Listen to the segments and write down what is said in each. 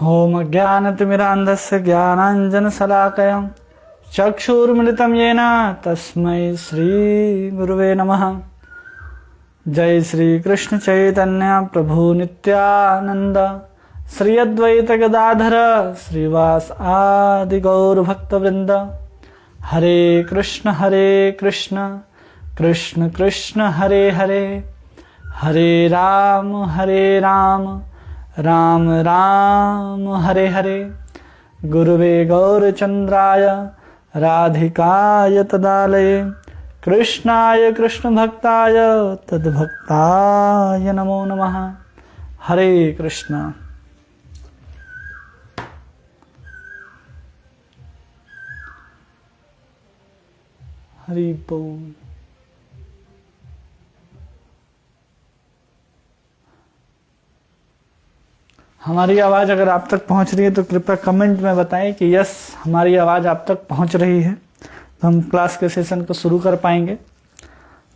ओम ज्ञानतिमिरान्धस्य ज्ञानाञ्जनशलाकया चक्षुर्मिलितं येन तस्मै श्रीगुरुवे नमः। जय श्री कृष्ण चैतन्य प्रभु नित्यानंद श्री अद्वैत गदाधर श्रीवास आदि गौर भक्तवृंद। हरे कृष्ण कृष्ण कृष्ण हरे हरे, हरे राम राम राम हरे हरे। गुरुवे गौरचंद्राय राधिकाय तदालये कृष्णाय कृष्ण भक्ताय तद्भक्ताय नमो नमः। हरे कृष्ण। हरि बोल। हमारी आवाज अगर आप तक पहुंच रही है तो कृपया कमेंट में बताएं कि यस हमारी आवाज आप तक पहुंच रही है, तो हम क्लास के सेशन को शुरू कर पाएंगे।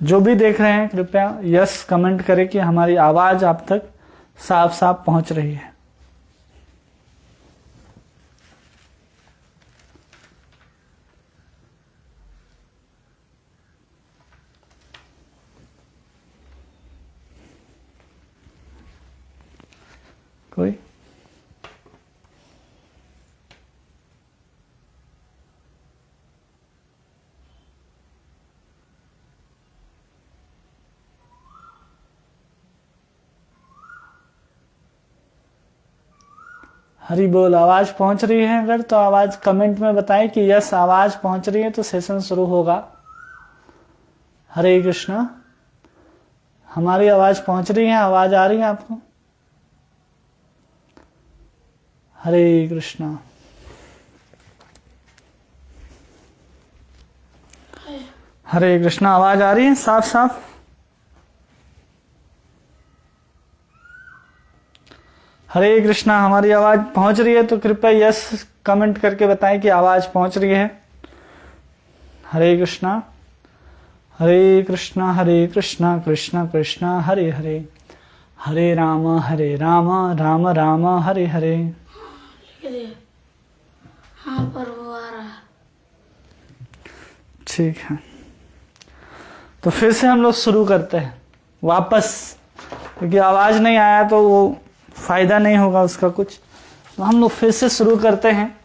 जो भी देख रहे हैं कृपया यस कमेंट करें कि हमारी आवाज आप तक साफ साफ पहुंच रही है। कोई हरी बोल। आवाज पहुंच रही है अगर तो आवाज कमेंट में बताएं कि यस आवाज पहुंच रही है तो सेशन शुरू होगा। हरे कृष्ण। हमारी आवाज पहुंच रही है, आवाज आ रही है आपको? हरे कृष्णा। हरे कृष्णा। आवाज आ रही है साफ साफ? हरे कृष्णा। हमारी आवाज पहुंच रही है तो कृपया यस कमेंट करके बताएं कि आवाज पहुंच रही है। हरे कृष्णा। हरे कृष्णा कृष्ण कृष्ण हरे हरे, हरे राम राम राम हरे हरे। हाँ प्रभु आ रहा। ठीक है, तो फिर से हम लोग शुरू करते हैं वापस, क्योंकि आवाज नहीं आया तो वो फायदा नहीं होगा उसका कुछ। तो हम लोग फिर से शुरू करते हैं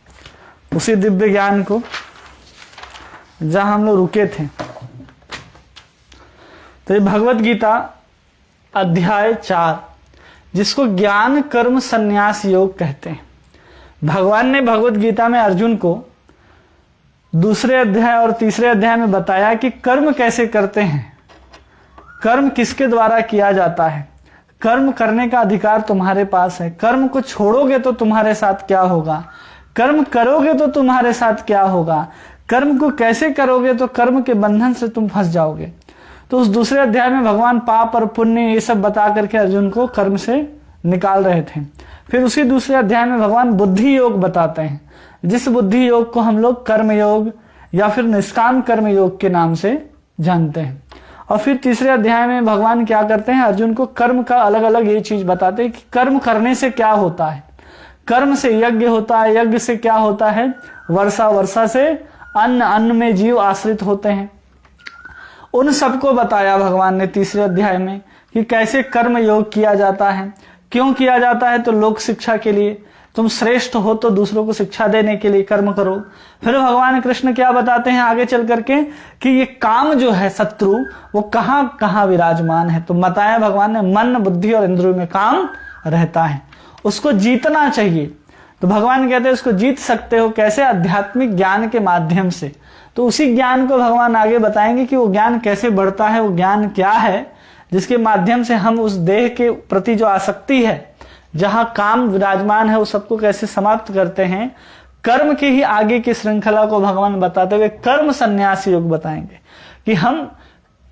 उसी दिव्य ज्ञान को जहां हम लोग रुके थे। तो ये भगवत गीता अध्याय 4, जिसको ज्ञान कर्म संन्यास योग कहते हैं। भगवान ने भगवत गीता में अर्जुन को दूसरे अध्याय और तीसरे अध्याय में बताया कि कर्म कैसे करते हैं, कर्म किसके द्वारा किया जाता है, कर्म करने का अधिकार तुम्हारे पास है, कर्म को छोड़ोगे तो तुम्हारे साथ क्या होगा, कर्म करोगे तो तुम्हारे साथ क्या होगा, कर्म को कैसे करोगे तो कर्म के बंधन से तुम फंस जाओगे। तो उस दूसरे अध्याय में भगवान पाप और पुण्य ये सब बता करके अर्जुन को कर्म से निकाल रहे थे। फिर उसी दूसरे अध्याय में भगवान बुद्धि योग बताते हैं, जिस बुद्धि योग को हम लोग कर्म योग या फिर निष्काम कर्म योग के नाम से जानते हैं। और फिर तीसरे अध्याय में भगवान क्या करते हैं, अर्जुन को कर्म का अलग अलग ये चीज बताते हैं कि कर्म करने से क्या होता है। कर्म से यज्ञ होता है, यज्ञ से क्या होता है, वर्षा, वर्षा से अन्न, अन्न में जीव आश्रित होते हैं। उन सबको बताया भगवान ने तीसरे अध्याय में कि कैसे कर्म योग किया जाता है, क्यों किया जाता है, तो लोक शिक्षा के लिए, तुम श्रेष्ठ हो तो दूसरों को शिक्षा देने के लिए कर्म करो। फिर भगवान कृष्ण क्या बताते हैं आगे चल करके कि ये काम जो है शत्रु, वो कहां कहां विराजमान है। तो बताया भगवान ने मन, बुद्धि और इंद्रियों में काम रहता है, उसको जीतना चाहिए। तो भगवान कहते हैं उसको जीत सकते हो कैसे, आध्यात्मिक ज्ञान के माध्यम से। तो उसी ज्ञान को भगवान आगे बताएंगे कि वो ज्ञान कैसे बढ़ता है, वो ज्ञान क्या है जिसके माध्यम से हम उस देह के प्रति जो आसक्ति है, जहां काम विराजमान है, उस सबको कैसे समाप्त करते हैं। कर्म के ही आगे की श्रृंखला को भगवान बताते हुए कर्म संन्यास योग बताएंगे कि हम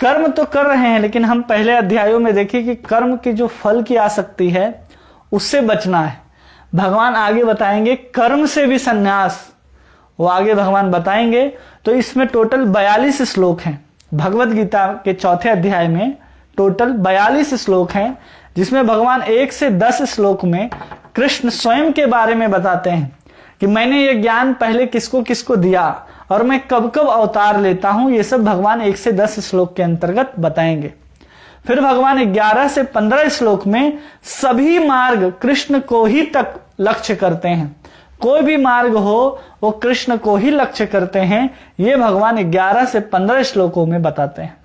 कर्म तो कर रहे हैं, लेकिन हम पहले अध्यायों में देखिए कि कर्म की जो फल की आसक्ति है उससे बचना है। भगवान आगे बताएंगे कर्म से भी संन्यास, वो आगे भगवान बताएंगे। तो इसमें टोटल 42 श्लोक हैं भगवत गीता के चौथे अध्याय में। टोटल 42 श्लोक हैं, जिसमें भगवान 1 से 10 श्लोक में कृष्ण स्वयं के बारे में बताते हैं कि मैंने ये ज्ञान पहले किसको किसको दिया और मैं कब कब अवतार लेता हूं। ये सब भगवान 1 से 10 श्लोक के अंतर्गत बताएंगे। फिर भगवान 11 से 15 श्लोक में सभी मार्ग कृष्ण को ही तक लक्ष्य करते हैं। कोई भी मार्ग हो वो कृष्ण को ही लक्ष्य करते हैं। ये भगवान 11 से 15 श्लोकों में बताते हैं।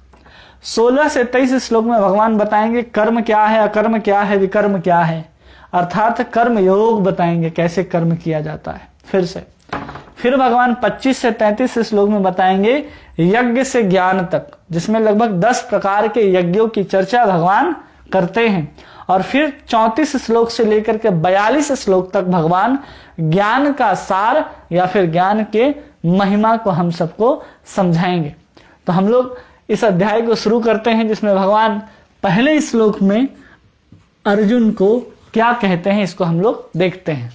16 से 23 श्लोक में भगवान बताएंगे कर्म क्या है, अकर्म क्या है, विकर्म क्या है, अर्थात कर्म योग बताएंगे कैसे कर्म किया जाता है। फिर भगवान 25 से 33 श्लोक में बताएंगे यज्ञ से ज्ञान तक, जिसमें लगभग 10 प्रकार के यज्ञों की चर्चा भगवान करते हैं। और फिर 34 श्लोक से लेकर के 42 श्लोक तक भगवान ज्ञान का सार या फिर ज्ञान के महिमा को हम सबको समझाएंगे। तो हम लोग इस अध्याय को शुरू करते हैं, जिसमें भगवान पहले श्लोक में अर्जुन को क्या कहते हैं इसको हम लोग देखते हैं।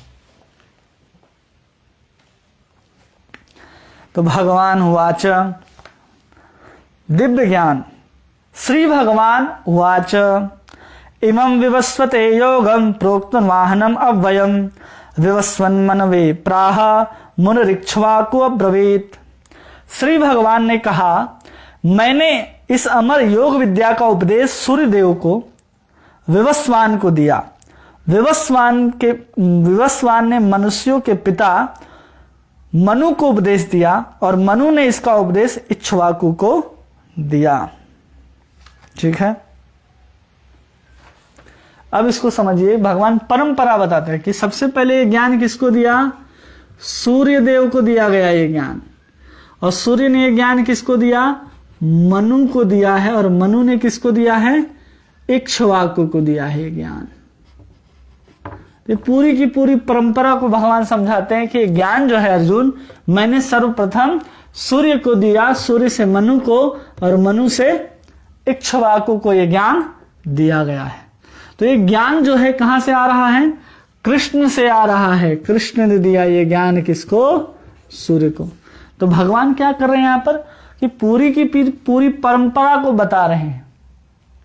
तो भगवान उवाच दिव्य ज्ञान। श्री भगवान उवाच इमं विवस्वते योगं प्रोक्तं वाहनम अव्ययम विवस्वन् मनवे प्राह मुनिरिक्ष्वाकु अब्रवीत। श्री भगवान ने कहा, मैंने इस अमर योग विद्या का उपदेश सूर्यदेव को विवस्वान को दिया। विवस्वान ने मनुष्यों के पिता मनु को उपदेश दिया और मनु ने इसका उपदेश इक्ष्वाकु को दिया। ठीक है, अब इसको समझिए। भगवान परंपरा बताते हैं कि सबसे पहले ये ज्ञान किसको दिया? सूर्य देव को दिया गया ये ज्ञान। और सूर्य ने ये ज्ञान किसको दिया? मनु को दिया है। और मनु ने किसको दिया है? इक्ष्वाकु को दिया है ये ज्ञान। ये पूरी की पूरी परंपरा को भगवान समझाते हैं कि ज्ञान जो है अर्जुन, मैंने सर्वप्रथम सूर्य को दिया, सूर्य से मनु को और मनु से इक्ष्वाकु को ये ज्ञान दिया गया है। तो ये ज्ञान जो है कहां से आ रहा है? कृष्ण से आ रहा है। कृष्ण ने दिया ये ज्ञान किसको? सूर्य को। तो भगवान क्या कर रहे हैं यहां पर कि पूरी की पूरी परंपरा को बता रहे हैं।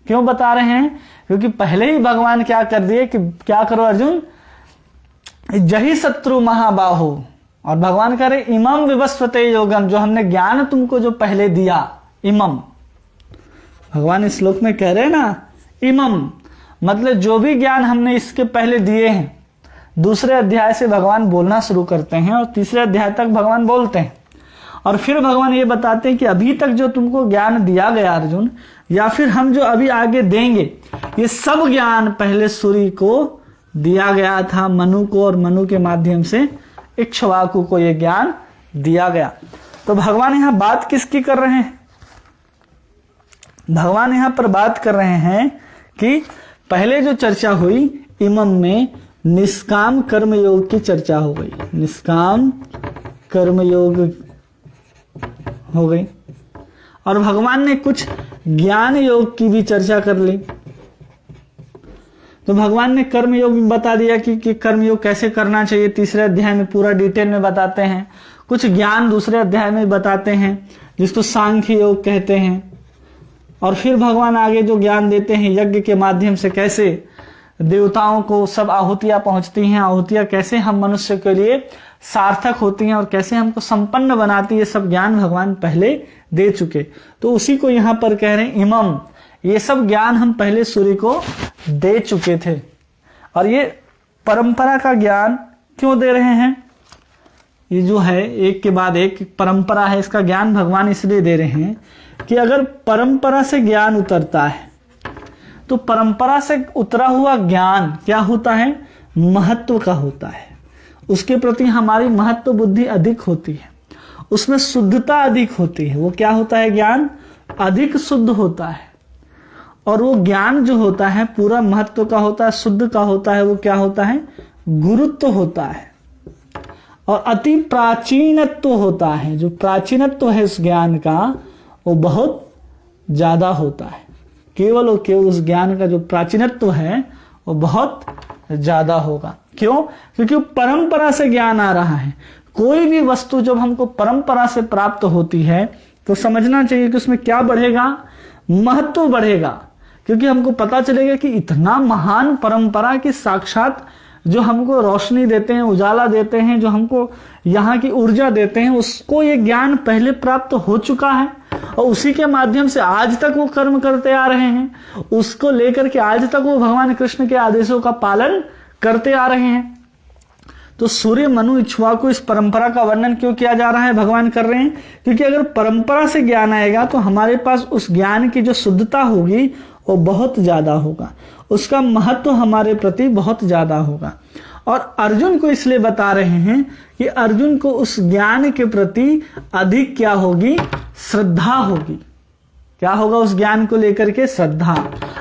क्यों बता रहे हैं? क्योंकि पहले ही भगवान क्या कर दिए कि क्या करो अर्जुन, जही शत्रु महाबाहो। और भगवान कह रहे इमम विवस्वते योगम, जो हमने ज्ञान तुमको जो पहले दिया, इमम। भगवान इस श्लोक में कह रहे हैं ना, इमम मतलब जो भी ज्ञान हमने इसके पहले दिए हैं। दूसरे अध्याय से भगवान बोलना शुरू करते हैं और तीसरे अध्याय तक भगवान बोलते हैं। और फिर भगवान ये बताते हैं कि अभी तक जो तुमको ज्ञान दिया गया अर्जुन, या फिर हम जो अभी आगे देंगे, ये सब ज्ञान पहले सूर्य को दिया गया था, मनु को, और मनु के माध्यम से इक्ष्वाकु को ये ज्ञान दिया गया। तो भगवान यहां बात किसकी कर रहे हैं? भगवान यहां पर बात कर रहे हैं कि पहले जो चर्चा हुई इमम में निष्काम कर्म योग की चर्चा हो गई। निष्काम कर्म योग हो गई और भगवान ने कुछ ज्ञान योग की भी चर्चा कर ली। तो भगवान ने कर्म योग भी बता दिया कि कर्म योग कैसे करना चाहिए, तीसरे अध्याय में पूरा डिटेल में बताते हैं। कुछ ज्ञान दूसरे अध्याय में बताते हैं जिसको सांख्य योग कहते हैं। और फिर भगवान आगे जो ज्ञान देते हैं यज्ञ के माध्यम से कैसे देवताओं को सब आहुतियां पहुंचती हैं, आहुतियां कैसे हम मनुष्य के लिए सार्थक होती हैं और कैसे हमको संपन्न बनाती है, सब ज्ञान भगवान पहले दे चुके। तो उसी को यहां पर कह रहे हैं इमम, ये सब ज्ञान हम पहले सूर्य को दे चुके थे। और ये परंपरा का ज्ञान क्यों दे रहे हैं? ये जो है एक के बाद एक परंपरा है, इसका ज्ञान भगवान इसलिए दे रहे हैं कि अगर परंपरा से ज्ञान उतरता है तो परंपरा से उतरा हुआ ज्ञान क्या होता है? महत्व का होता है। उसके प्रति हमारी महत्व बुद्धि अधिक होती है, उसमें शुद्धता अधिक होती है। वो क्या होता है? ज्ञान अधिक शुद्ध होता है। और वो ज्ञान जो होता है पूरा महत्व का होता है, शुद्ध का होता है। वो क्या होता है? गुरुत्व होता है और अति प्राचीनत्व होता है। जो प्राचीनत्व है उस ज्ञान का वो बहुत ज्यादा होता है। केवल और केवल उस ज्ञान का जो प्राचीनत्व है वो बहुत ज्यादा होगा। क्यों? क्योंकि परंपरा से ज्ञान आ रहा है। कोई भी वस्तु जब हमको परंपरा से प्राप्त होती है तो समझना चाहिए कि उसमें क्या बढ़ेगा? महत्व बढ़ेगा। क्योंकि हमको पता चलेगा कि इतना महान परंपरा की साक्षात जो हमको रोशनी देते हैं, उजाला देते हैं, जो हमको यहाँ की ऊर्जा देते हैं, उसको ये ज्ञान पहले प्राप्त हो चुका है और उसी के माध्यम से आज तक वो कर्म करते आ रहे हैं। उसको लेकर के आज तक वो भगवान कृष्ण के आदेशों का पालन करते आ रहे हैं। तो सूर्य, मनु, इक्ष्वाकु, इस परंपरा का वर्णन क्यों किया जा रहा है? भगवान कर रहे हैं क्योंकि अगर परंपरा से ज्ञान आएगा तो हमारे पास उस ज्ञान की जो शुद्धता होगी वो बहुत ज्यादा होगा, उसका महत्व हमारे प्रति बहुत ज्यादा होगा। और अर्जुन को इसलिए बता रहे हैं कि अर्जुन को उस ज्ञान के प्रति अधिक क्या होगी? श्रद्धा होगी। क्या होगा उस ज्ञान को लेकर के? श्रद्धा।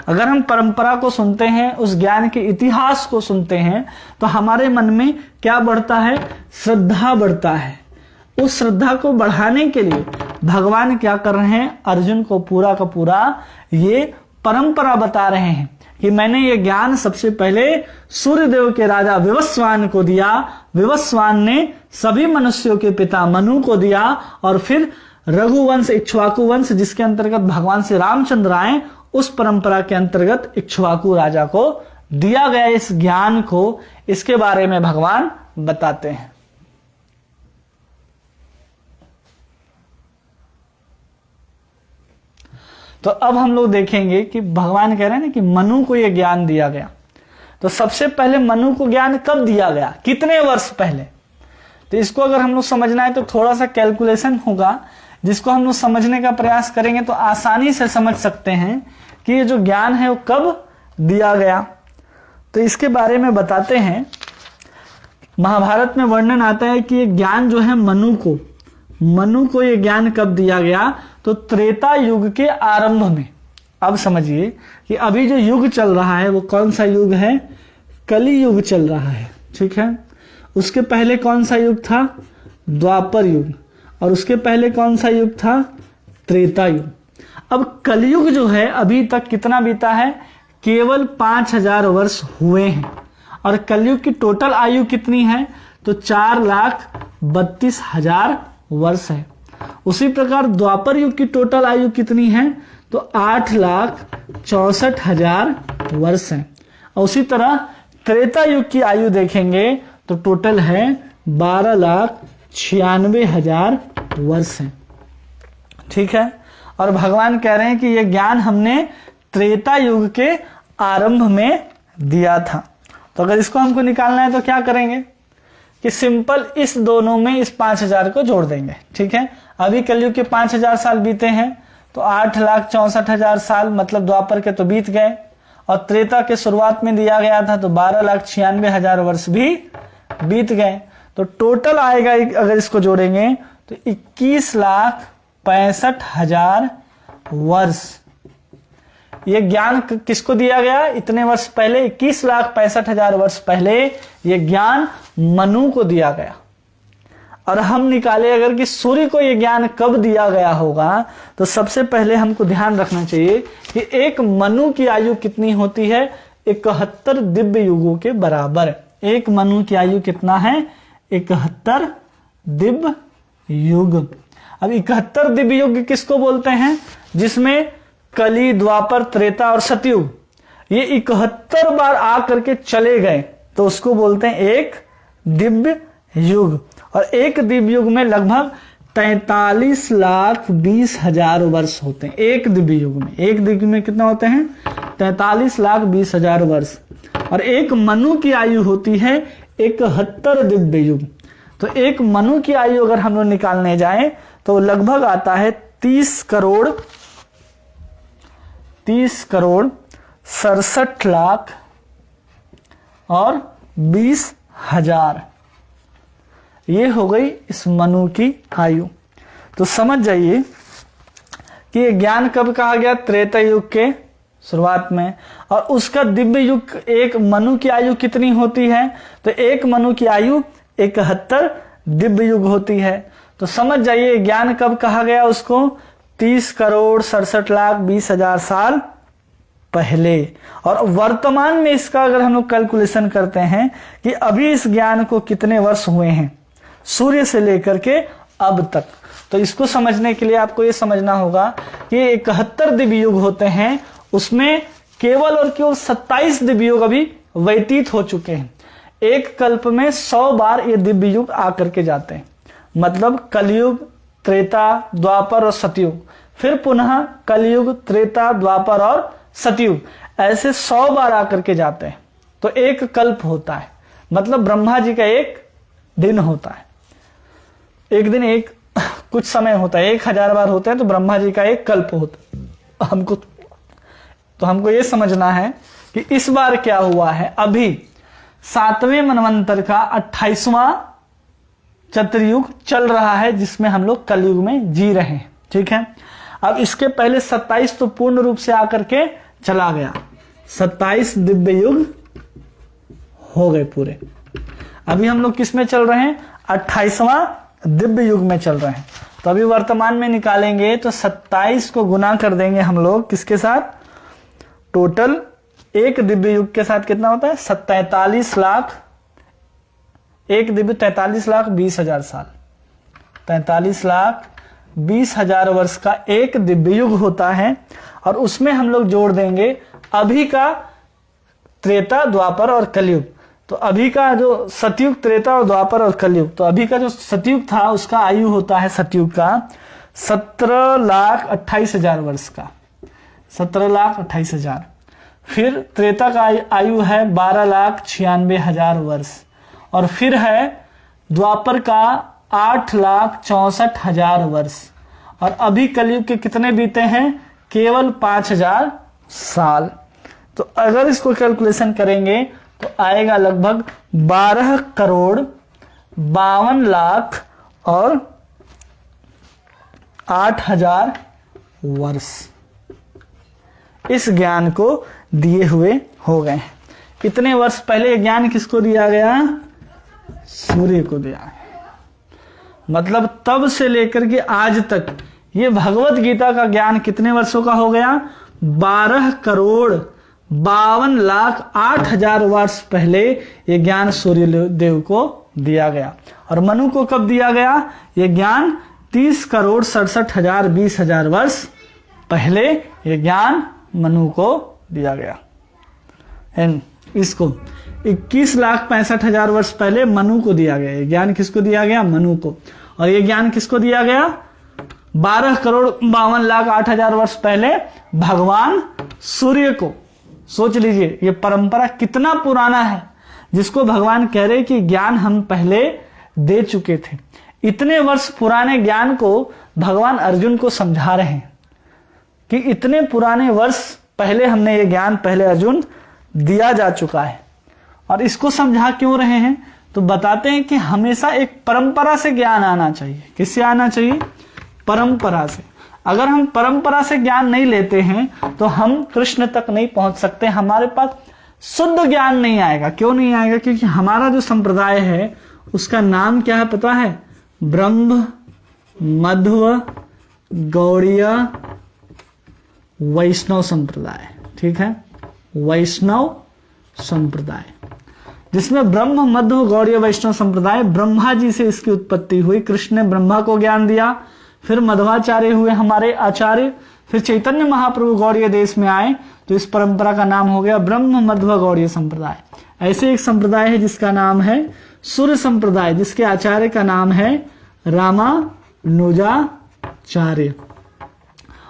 अगर हम परंपरा को सुनते हैं, उस ज्ञान के इतिहास को सुनते हैं, तो हमारे मन में क्या बढ़ता है? श्रद्धा बढ़ता है। उस श्रद्धा को बढ़ाने के लिए भगवान क्या कर रहे हैं? अर्जुन को पूरा का पूरा ये परंपरा बता रहे हैं कि मैंने ये ज्ञान सबसे पहले सूर्यदेव के राजा विवस्वान को दिया, विवस्वान ने सभी मनुष्यों के पिता मनु को दिया, और फिर रघुवंश, इक्ष्वाकु वंश जिसके अंतर्गत भगवान श्री रामचंद्र आए, उस परंपरा के अंतर्गत इक्ष्वाकु राजा को दिया गया इस ज्ञान को। इसके बारे में भगवान बताते हैं। तो अब हम लोग देखेंगे कि भगवान कह रहे हैं ना कि मनु को यह ज्ञान दिया गया। तो सबसे पहले मनु को ज्ञान कब दिया गया? कितने वर्ष पहले? तो इसको अगर हम लोग समझना है तो थोड़ा सा कैलकुलेशन होगा, जिसको हम लोग समझने का प्रयास करेंगे तो आसानी से समझ सकते हैं कि ये जो ज्ञान है वो कब दिया गया। तो इसके बारे में बताते हैं। महाभारत में वर्णन आता है कि ये ज्ञान जो है मनु को ये ज्ञान कब दिया गया? तो त्रेता युग के आरंभ में। अब समझिए कि अभी जो युग चल रहा है वो कौन सा युग है? कली युग चल रहा है, ठीक है। उसके पहले कौन सा युग था? द्वापर युग। और उसके पहले कौन सा युग था? त्रेता युग। अब कलयुग जो है अभी तक कितना बीता है? केवल 5000 वर्ष हुए हैं। और कलयुग की टोटल आयु कितनी है? तो 4,32,000 वर्ष है। उसी प्रकार द्वापर युग की टोटल आयु कितनी है? तो 8,64,000 वर्ष है। और उसी तरह त्रेता युग की आयु देखेंगे तो टोटल है 12,96,000 वर्ष है, ठीक है। और भगवान कह रहे हैं कि यह ज्ञान हमने त्रेता युग के आरंभ में दिया था। तो अगर इसको हमको निकालना है तो क्या करेंगे कि सिंपल इस दोनों में इस 5000 को जोड़ देंगे, ठीक है। अभी कलयुग के 5000 साल बीते हैं तो 8,64,000 साल मतलब द्वापर के तो बीत गए, और त्रेता के शुरुआत में दिया गया था तो 12,96,000 वर्ष भी बीत गए। तो टोटल आएगा अगर इसको जोड़ेंगे तो 21,65,000 वर्ष। ये ज्ञान किसको दिया गया? इतने वर्ष पहले, 21,65,000 वर्ष पहले ये ज्ञान मनु को दिया गया। और हम निकाले अगर कि सूर्य को ये ज्ञान कब दिया गया होगा, तो सबसे पहले हमको ध्यान रखना चाहिए कि एक मनु की आयु कितनी होती है? 71 दिव्य युगों के बराबर। एक मनु की आयु कितना है? 71 दिव्य युग। अब 71 दिव्य युग किसको बोलते हैं? जिसमें कली, द्वापर, त्रेता और सतयुग ये 71 बार आकर के चले गए तो उसको बोलते हैं एक दिव्य युग। और एक दिव्य युग में लगभग 43,20,000 वर्ष होते हैं। एक दिव्य युग में, एक दिव्य में कितना होते हैं? 43,20,000 वर्ष। और एक मनु की आयु होती है 71 दिव्य युग। तो एक मनु की आयु अगर हम लोग निकालने जाएं तो लगभग आता है 30 करोड़ 67 लाख और 20,000। ये हो गई इस मनु की आयु। तो समझ जाइए कि ये ज्ञान कब कहा गया? त्रेता युग के शुरुआत में। और उसका दिव्य युग, एक मनु की आयु कितनी होती है? तो एक मनु की आयु 71 दिव्य युग होती है। तो समझ जाइए ज्ञान कब कहा गया उसको? 30 करोड़ 67 लाख 20,000 साल पहले। और वर्तमान में इसका अगर हम लोग कैलकुलेशन करते हैं कि अभी इस ज्ञान को कितने वर्ष हुए हैं सूर्य से लेकर के अब तक, तो इसको समझने के लिए आपको ये समझना होगा कि 71 दिव्य युग होते हैं उसमें केवल और केवल 27 दिव्य युग अभी व्यतीत हो चुके हैं। एक कल्प में 100 बार ये दिव्य युग आकर के जाते हैं। मतलब कलयुग, त्रेता, द्वापर और सतयुग, फिर पुनः कलयुग, त्रेता, द्वापर और सतयुग, ऐसे 100 बार आकर के जाते हैं। तो एक कल्प होता है, मतलब ब्रह्मा जी का एक दिन होता है। एक दिन एक कुछ समय होता है, 1000 बार होता है, तो ब्रह्मा जी का एक कल्प होता है। हमको ये समझना है कि इस बार क्या हुआ है। अभी 7वें मनवंतर का 28वां चतुर्युग चल रहा है, जिसमें हम लोग कलयुग में जी रहे हैं। ठीक है, अब इसके पहले 27 तो पूर्ण रूप से आकर के चला गया, 27 दिव्य युग हो गए पूरे। अभी हम लोग किस में चल रहे हैं? 28वां दिव्य युग में चल रहे हैं। तो अभी वर्तमान में निकालेंगे तो 27 को गुना कर देंगे हम लोग किसके साथ? टोटल एक दिव्य युग के साथ कितना होता है? 43 लाख। एक दिव्य 43 लाख 20,000 साल, 43 लाख 20,000 वर्ष का एक दिव्य युग होता है। और उसमें हम लोग जोड़ देंगे अभी का त्रेता, द्वापर और कलयुग। तो अभी का जो सतयुग, त्रेता और द्वापर और कलयुग, तो अभी का जो सतयुग था उसका आयु होता है सतयुग का 17,28,000 वर्ष का, 17,28,000। फिर त्रेता का आयु है 12,96,000 वर्ष। और फिर है द्वापर का 8,64,000 वर्ष। और अभी कलयुग के कितने बीते हैं? केवल 5,000 साल। तो अगर इसको कैलकुलेशन करेंगे तो आएगा लगभग 12,52,00,000 और 8,000 वर्ष इस ज्ञान को दिए हुए हो गए। कितने वर्ष पहले ज्ञान किसको दिया गया? सूर्य को दिया गया। मतलब तब से लेकर के आज तक ये भगवत गीता का ज्ञान कितने वर्षों का हो गया? 12,52,08,000 वर्ष पहले ये ज्ञान सूर्य देव को दिया गया। और मनु को कब दिया गया ये ज्ञान? 30,67,020,000 वर्ष पहले ये ज्ञान मनु को दिया गया। इसको 21,65,000 वर्ष पहले मनु को दिया गया। ये ज्ञान किसको दिया गया? मनु को। और ये ज्ञान किसको दिया गया? 12,52,08,000 वर्ष पहले भगवान सूर्य को। सोच लीजिए ये परंपरा कितना पुराना है, जिसको भगवान कह रहे कि ज्ञान हम पहले दे चुके थे। इतने वर्ष पुराने ज्ञान को भगवान अर्जुन को समझा रहे हैं कि इतने पुराने वर्ष पहले हमने ये ज्ञान पहले अर्जुन दिया जा चुका है। और इसको समझा क्यों रहे हैं? तो बताते हैं कि हमेशा एक परंपरा से ज्ञान आना चाहिए। किससे आना चाहिए? परंपरा से। अगर हम परंपरा से ज्ञान नहीं लेते हैं तो हम कृष्ण तक नहीं पहुंच सकते, हमारे पास शुद्ध ज्ञान नहीं आएगा। क्यों नहीं आएगा? क्योंकि हमारा जो संप्रदाय है उसका नाम क्या है पता है? ब्रह्म मध्व गौड़ीय वैष्णव संप्रदाय। ठीक है, वैष्णव संप्रदाय, जिसमें ब्रह्म मध्व गौड़ीय वैष्णव संप्रदाय, ब्रह्मा जी से इसकी उत्पत्ति हुई। कृष्ण ने ब्रह्मा को ज्ञान दिया, फिर मध्वाचार्य हुए हमारे आचार्य, फिर चैतन्य महाप्रभु गौड़ीय देश में आए तो इस परंपरा का नाम हो गया ब्रह्म मध्व गौड़ीय संप्रदाय। ऐसे एक संप्रदाय है जिसका नाम है सूर्य संप्रदाय, जिसके आचार्य का नाम है रामानुजाचार्य।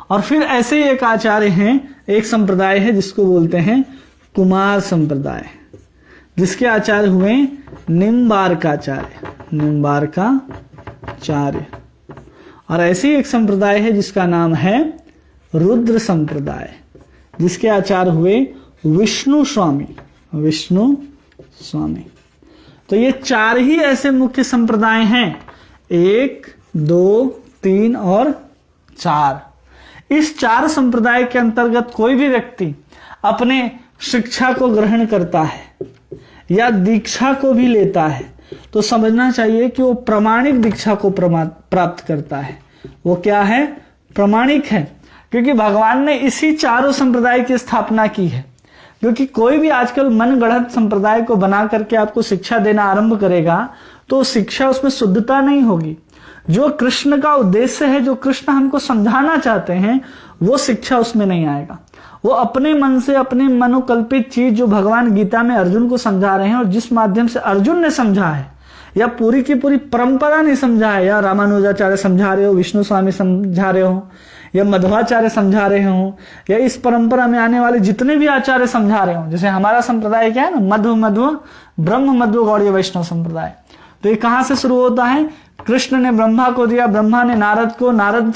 और फिर ऐसे ही एक आचार्य हैं, एक संप्रदाय है जिसको बोलते हैं कुमार संप्रदाय, जिसके आचार्य हुए निम्बार्काचार्य, निम्बार्काचार्य। और ऐसे ही एक संप्रदाय है जिसका नाम है रुद्र संप्रदाय, जिसके आचार्य हुए विष्णु स्वामी, विष्णु स्वामी। तो ये 4 ही ऐसे मुख्य संप्रदाय हैं, 1, 2, 3 और 4। इस 4 संप्रदाय के अंतर्गत कोई भी व्यक्ति अपने शिक्षा को ग्रहण करता है या दीक्षा को भी लेता है तो समझना चाहिए कि वो प्रामाणिक दीक्षा को प्राप्त करता है। वो क्या है? प्रामाणिक है, क्योंकि भगवान ने इसी 4 संप्रदाय की स्थापना की है। क्योंकि कोई भी आजकल मन गढ़ंत संप्रदाय को बना करके आपको शिक्षा देना आरंभ करेगा तो शिक्षा उसमें शुद्धता नहीं होगी। जो कृष्ण का उद्देश्य है, जो कृष्ण हमको समझाना चाहते हैं, वो शिक्षा उसमें नहीं आएगा। वो अपने मन से अपने मनोकल्पित चीज जो भगवान गीता में अर्जुन को समझा रहे हैं और जिस माध्यम से अर्जुन ने समझा है, या पूरी की पूरी परंपरा ने समझा है, या रामानुजाचार्य समझा रहे हो, विष्णु स्वामी समझा रहे हो, या मध्वाचार्य समझा रहे हो, या इस परंपरा में आने वाले जितने भी आचार्य समझा रहे हो, जैसे हमारा संप्रदाय क्या है ना, मध्व ब्रह्म मध्व गौड़ीय वैष्णव संप्रदाय। तो ये कहां से शुरू होता है? कृष्ण ने ब्रह्मा को दिया, ब्रह्मा ने नारद को, नारद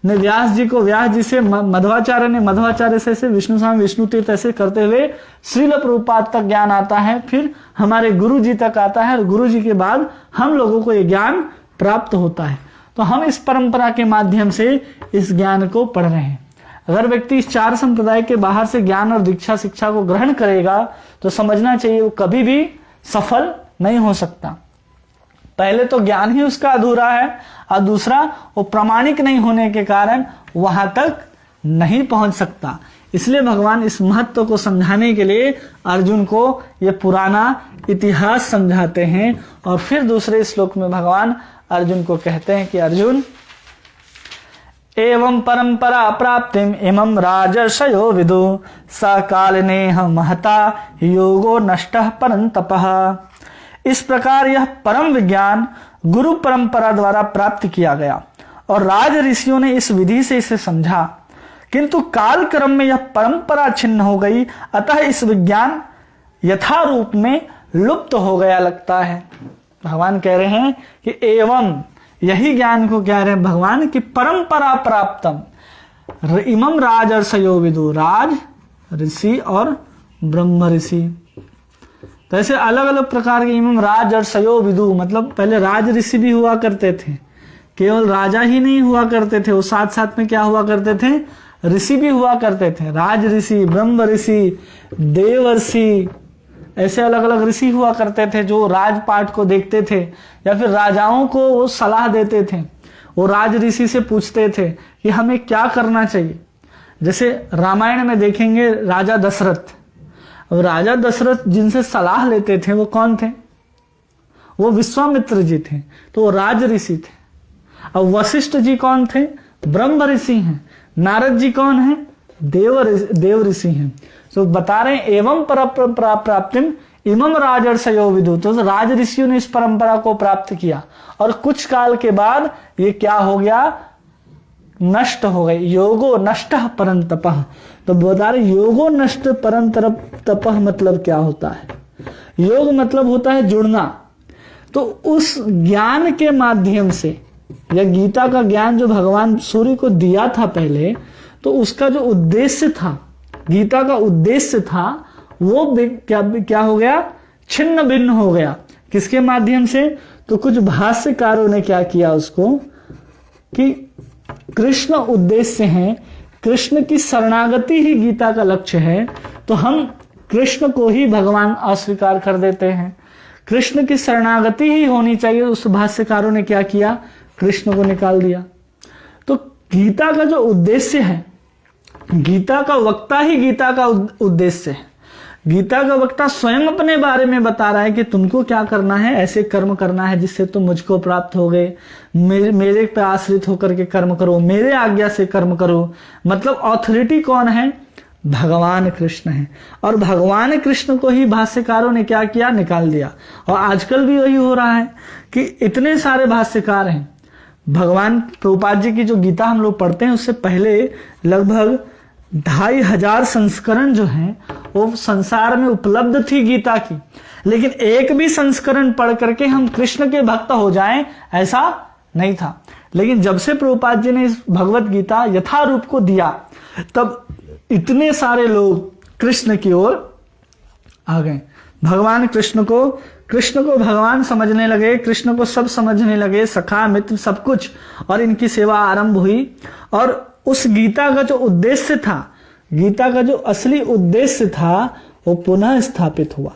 ने व्यास जी को, व्यास जी से मध्वाचार्य ने, मध्वाचार्य से विष्णु स्वामी, विष्णु तीर्थ, ऐसे करते हुए श्रील प्रभुपाद तक ज्ञान आता है, फिर हमारे गुरु जी तक आता है, और गुरु जी के बाद हम लोगों को ये ज्ञान प्राप्त होता है। तो हम इस परंपरा के माध्यम से इस ज्ञान को पढ़ रहे हैं। अगर व्यक्ति इस 4 संप्रदाय के बाहर से ज्ञान और दीक्षा शिक्षा को ग्रहण करेगा तो समझना चाहिए वो कभी भी सफल नहीं हो सकता। पहले तो ज्ञान ही उसका अधूरा है, और दूसरा वो प्रामाणिक नहीं होने के कारण वहां तक नहीं पहुंच सकता। इसलिए भगवान इस महत्व को समझाने के लिए अर्जुन को ये पुराना इतिहास समझाते हैं, और फिर दूसरे श्लोक में भगवान अर्जुन को कहते हैं कि अर्जुन, एवं परंपरा प्राप्तिम इमं राजर्षयो विदु सकालिनेह महता योगो नष्टः परंतपः। इस प्रकार यह परम विज्ञान गुरु परंपरा द्वारा प्राप्त किया गया और राज ऋषियों ने इस विधि से इसे समझा, किंतु काल क्रम में यह परंपरा छिन्न हो गई, अतः इस विज्ञान यथा रूप में लुप्त हो गया लगता है। भगवान कह रहे हैं कि एवं, यही ज्ञान को कह रहे हैं भगवान की परंपरा प्राप्तम इमं राजर्षयो विदु, राज ऋषि और ब्रह्म ऋषि। तो ऐसे अलग अलग प्रकार के इमं राजर्षयो विदु, मतलब पहले राज ऋषि भी हुआ करते थे, केवल राजा ही नहीं हुआ करते थे, वो साथ साथ में क्या हुआ करते थे, ऋषि भी हुआ करते थे। राज ऋषि, ब्रह्म ऋषि, देव ऋषि, ऐसे अलग अलग ऋषि हुआ करते थे जो राजपाट को देखते थे, या फिर राजाओं को वो सलाह देते थे। वो राज ऋषि से पूछते थे कि हमें क्या करना चाहिए। जैसे रामायण में देखेंगे राजा दशरथ, राजा दशरथ जिनसे सलाह लेते थे वो कौन थे? वो विश्वामित्र जी थे, तो वो राज ऋषि थे। अब वशिष्ठ जी कौन थे? ब्रह्म ऋषि हैं। नारद जी कौन है? देव ऋषि हैं। तो बता रहे हैं एवं परंपरा प्राप्तिम इमं राजर्षयो विदु, तो राज ऋषियों ने इस परंपरा को प्राप्त किया, और कुछ काल के बाद ये क्या हो गया, नष्ट हो गए। योगो नष्टः परंतपः, तो बता रहे योगो नष्ट परंतपः मतलब क्या होता है? योग मतलब होता है जुड़ना। तो उस ज्ञान के माध्यम से, या गीता का ज्ञान जो भगवान सूर्य को दिया था पहले, तो उसका जो उद्देश्य था, गीता का उद्देश्य था, वो क्या हो गया, छिन्न भिन्न हो गया। किसके माध्यम से? तो कुछ भाष्यकारों ने क्या किया उसको, कि कृष्ण उद्देश्य है, कृष्ण की शरणागति ही गीता का लक्ष्य है, तो हम कृष्ण को ही भगवान अस्वीकार कर देते हैं। कृष्ण की शरणागति ही होनी चाहिए, उस भाष्यकारों ने क्या किया, कृष्ण को निकाल दिया। तो गीता का जो उद्देश्य है, गीता का वक्ता ही गीता का उद्देश्य है। गीता का वक्ता स्वयं अपने बारे में बता रहा है कि तुमको क्या करना है, ऐसे कर्म करना है जिससे तुम मुझको प्राप्त हो गए, मेरे पे आश्रित होकर के कर्म करो, मेरे आज्ञा से कर्म करो। मतलब ऑथोरिटी कौन है? भगवान कृष्ण है। और भगवान कृष्ण को ही भाष्यकारों ने क्या किया, निकाल दिया। और आजकल भी वही हो रहा है कि इतने सारे भाष्यकार हैं। भगवान प्रभुपाद जी की जो गीता हम लोग पढ़ते हैं, उससे पहले लगभग 2500 संस्करण जो हैं वो संसार में उपलब्ध थी गीता की, लेकिन एक भी संस्करण पढ़ करके हम कृष्ण के भक्त हो जाएं ऐसा नहीं था। लेकिन जब से प्रभुपाद जी ने इस भगवत गीता यथा रूप को दिया, तब इतने सारे लोग कृष्ण की ओर आ गए। भगवान कृष्ण को भगवान समझने लगे, कृष्ण को सब समझने लगे, सखा मित्र सब कुछ, और इनकी सेवा आरंभ हुई। और उस गीता का जो उद्देश्य था, गीता का जो असली उद्देश्य था, वो पुनः स्थापित हुआ।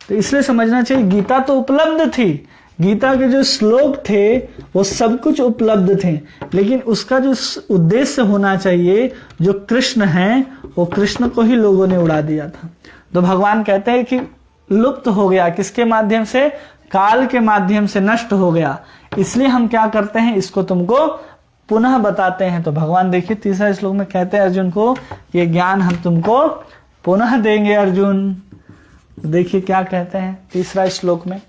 तो इसलिए समझना चाहिए गीता तो उपलब्ध थी, गीता के जो श्लोक थे वो सब कुछ उपलब्ध थे, लेकिन उसका जो उद्देश्य होना चाहिए, जो कृष्ण है, वो कृष्ण को ही लोगों ने उड़ा दिया था। तो भगवान कहते हैं कि लुप्त हो गया। किसके माध्यम से? काल के माध्यम से नष्ट हो गया। इसलिए हम क्या करते हैं, इसको तुमको पुनः बताते हैं। तो भगवान देखिए तीसरा श्लोक में कहते हैं अर्जुन को, ये ज्ञान हम तुमको पुनः देंगे अर्जुन। देखिए क्या कहते हैं तीसरा श्लोक में,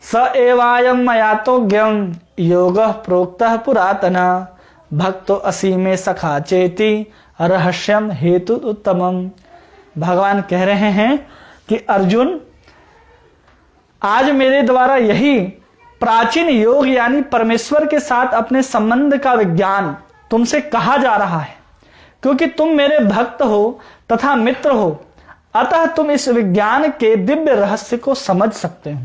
स एवायम मया तो ज्ञम योग प्रोक्तः पुरातन भक्तो असीमे सखा चेति रहस्यम हेतु उत्तमम। भगवान कह रहे हैं कि अर्जुन, आज मेरे द्वारा यही प्राचीन योग यानी परमेश्वर के साथ अपने संबंध का विज्ञान तुमसे कहा जा रहा है, क्योंकि तुम मेरे भक्त हो तथा मित्र हो, अतः तुम इस विज्ञान के दिव्य रहस्य को समझ सकते हो।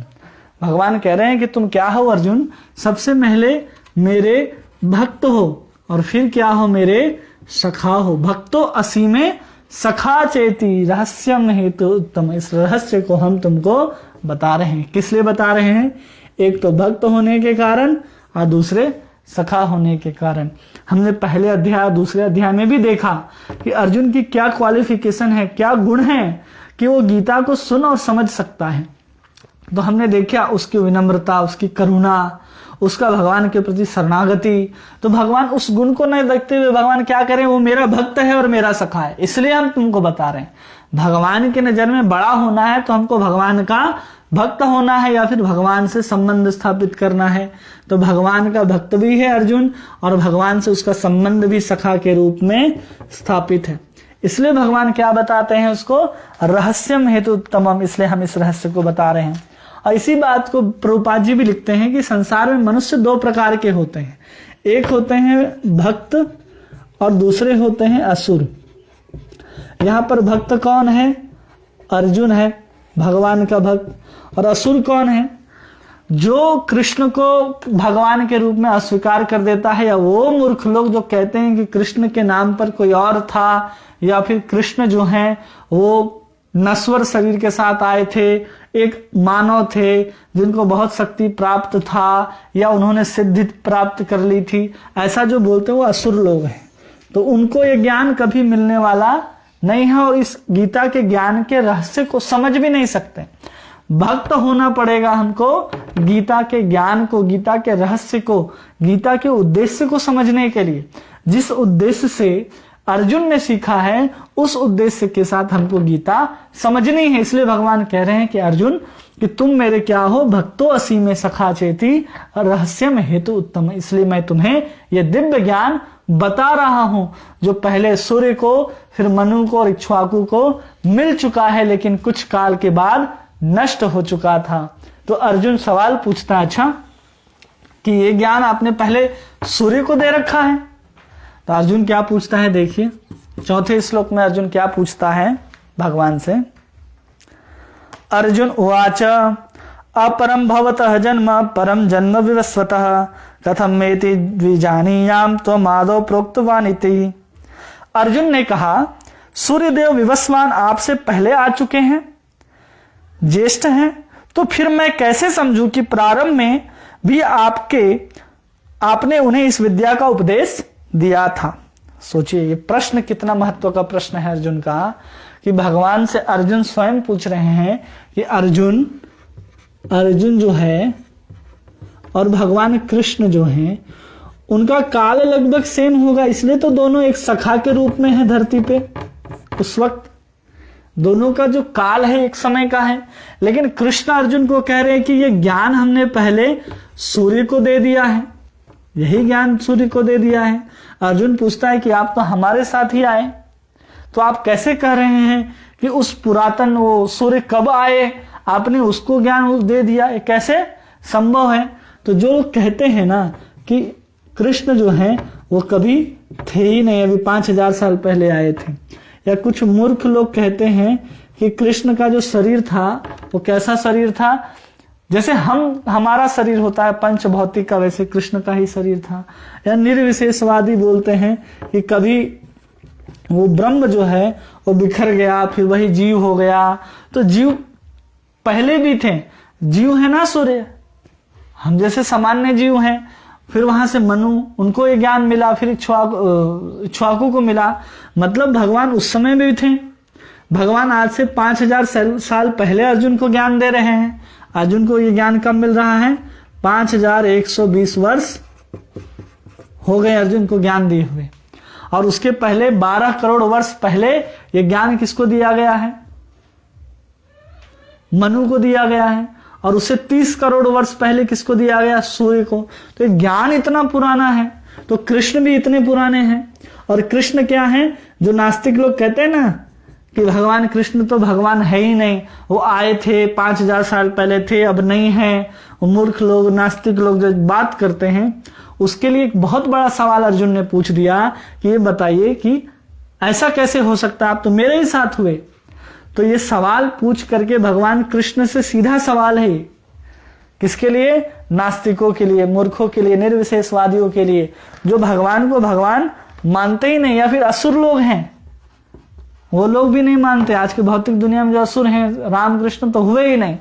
भगवान कह रहे हैं कि तुम क्या हो अर्जुन, सबसे पहले मेरे भक्त हो और फिर क्या हो, मेरे सखा हो। भक्तो असीमे सखा चेति रहस्यम हेतु उत्तम। इस रहस्य को हम तुमको बता रहे हैं। किस लिए बता रहे हैं? एक तो भक्त होने के कारण और दूसरे सखा होने के कारण। हमने पहले अध्याय दूसरे अध्याय में भी देखा कि अर्जुन की क्या क्वालिफिकेशन है, क्या गुण है कि वो गीता को सुन और समझ सकता है। तो हमने देखा उसकी विनम्रता, उसकी करुणा, उसका भगवान के प्रति शरणागति। तो भगवान उस गुण को नहीं देखते हुए भगवान क्या करें, वो मेरा भक्त है और मेरा सखा है, इसलिए हम तुमको बता रहे हैं। भगवान के नजर में बड़ा होना है तो हमको भगवान का भक्त होना है या फिर भगवान से संबंध स्थापित करना है। तो भगवान का भक्त भी है अर्जुन और भगवान से उसका संबंध भी सखा के रूप में स्थापित है। इसलिए भगवान क्या बताते हैं उसको, रहस्यम हेतु उत्तमम, इसलिए हम इस रहस्य को बता रहे हैं। और इसी बात को प्रभुपाद जी भी लिखते हैं कि संसार में मनुष्य दो प्रकार के होते हैं, एक होते हैं भक्त और दूसरे होते हैं असुर। यहाँ पर भक्त कौन है? अर्जुन है, भगवान का भक्त। और असुर कौन है? जो कृष्ण को भगवान के रूप में अस्वीकार कर देता है, या वो मूर्ख लोग जो कहते हैं कि कृष्ण के नाम पर कोई और था, या फिर कृष्ण जो हैं वो नश्वर शरीर के साथ आए थे, एक मानव थे जिनको बहुत शक्ति प्राप्त था या उन्होंने सिद्धि प्राप्त कर ली थी, ऐसा जो बोलते हैं वो असुर लोग हैं। तो उनको ये ज्ञान कभी मिलने वाला नहीं है और इस गीता के ज्ञान के रहस्य को समझ भी नहीं सकते। भक्त होना पड़ेगा हमको गीता के ज्ञान को, गीता के रहस्य को, गीता के उद्देश्य को समझने के लिए। जिस उद्देश्य से अर्जुन ने सीखा है उस उद्देश्य के साथ हमको गीता समझनी है। इसलिए भगवान कह रहे हैं कि अर्जुन कि तुम मेरे क्या हो, भक्तो असीमे सखा चेति रहस्यम हेतु उत्तम। इसलिए मैं तुम्हें यह दिव्य ज्ञान बता रहा हूं जो पहले सूर्य को, फिर मनु को और इक्ष्वाकु को मिल चुका है, लेकिन कुछ काल के बाद नष्ट हो चुका था। तो अर्जुन सवाल पूछता है, अच्छा कि ये ज्ञान आपने पहले सूर्य को दे रखा है? तो अर्जुन क्या पूछता है, देखिए चौथे श्लोक में अर्जुन क्या पूछता है भगवान से। अर्जुन उवाच अपरम भवतः जन्म परम जन्म विवस्वतः कथम मेति द्विजानीयाम त्वमादौ प्रोक्तवान इति। अर्जुन ने कहा, सूर्यदेव विवस्वान आपसे पहले आ चुके हैं, ज्येष्ठ हैं, तो फिर मैं कैसे समझूं कि प्रारंभ में भी आपने उन्हें इस विद्या का उपदेश दिया था। सोचिए ये प्रश्न कितना महत्व का प्रश्न है अर्जुन का, कि भगवान से अर्जुन स्वयं पूछ रहे हैं कि अर्जुन जो है और भगवान कृष्ण जो हैं उनका काल लगभग सेम होगा, इसलिए तो दोनों एक सखा के रूप में है धरती पे। उस वक्त दोनों का जो काल है एक समय का है, लेकिन कृष्ण अर्जुन को कह रहे हैं कि ये ज्ञान हमने पहले सूर्य को दे दिया है, यही ज्ञान सूर्य को दे दिया है। अर्जुन पूछता है कि आप तो हमारे साथ ही आए, तो आप कैसे कह रहे हैं कि उस पुरातन वो सूर्य कब आए, आपने उसको ज्ञान दे दिया, ये कैसे संभव है? तो जो लोग कहते हैं ना कि कृष्ण जो हैं वो कभी थे ही नहीं, अभी 5000 साल पहले आए थे, या कुछ मूर्ख लोग कहते हैं कि कृष्ण का जो शरीर था वो कैसा शरीर था, जैसे हमारा शरीर होता है पंच भौतिक का, वैसे कृष्ण का ही शरीर था। या निर्विशेषवादी बोलते हैं कि कभी वो ब्रह्म जो है वो बिखर गया, फिर वही जीव हो गया। तो जीव पहले भी थे, जीव है ना सूर्य, हम जैसे सामान्य जीव हैं। फिर वहां से मनु, उनको ये ज्ञान मिला, फिर इक्ष्वाकु को मिला, मतलब भगवान उस समय भी थे। भगवान आज से 5000 साल पहले अर्जुन को ज्ञान दे रहे हैं। अर्जुन को ये ज्ञान कब मिल रहा है? 5120 वर्ष हो गए अर्जुन को ज्ञान दिए हुए। और उसके पहले 12 करोड़ वर्ष पहले ये ज्ञान किसको दिया गया है? मनु को दिया गया है। और उससे 30 करोड़ वर्ष पहले किसको दिया गया? सूर्य को। तो ये ज्ञान इतना पुराना है, तो कृष्ण भी इतने पुराने हैं। और कृष्ण क्या है? जो नास्तिक लोग कहते हैं ना कि भगवान कृष्ण तो भगवान है ही नहीं, वो आए थे 5000 साल पहले थे, अब नहीं है। वो मूर्ख लोग, नास्तिक लोग जो बात करते हैं, उसके लिए एक बहुत बड़ा सवाल अर्जुन ने पूछ दिया कि ये बताइए कि ऐसा कैसे हो सकता है, आप तो मेरे ही साथ हुए। तो ये सवाल पूछ करके भगवान कृष्ण से सीधा सवाल है। किसके लिए? नास्तिकों के लिए, मूर्खों के लिए, निर्विशेषवादियों के लिए, जो भगवान को भगवान मानते ही नहीं, या फिर असुर लोग हैं, वो लोग भी नहीं मानते। आज की भौतिक दुनिया में जो असुर हैं, रामकृष्ण तो हुए ही नहीं।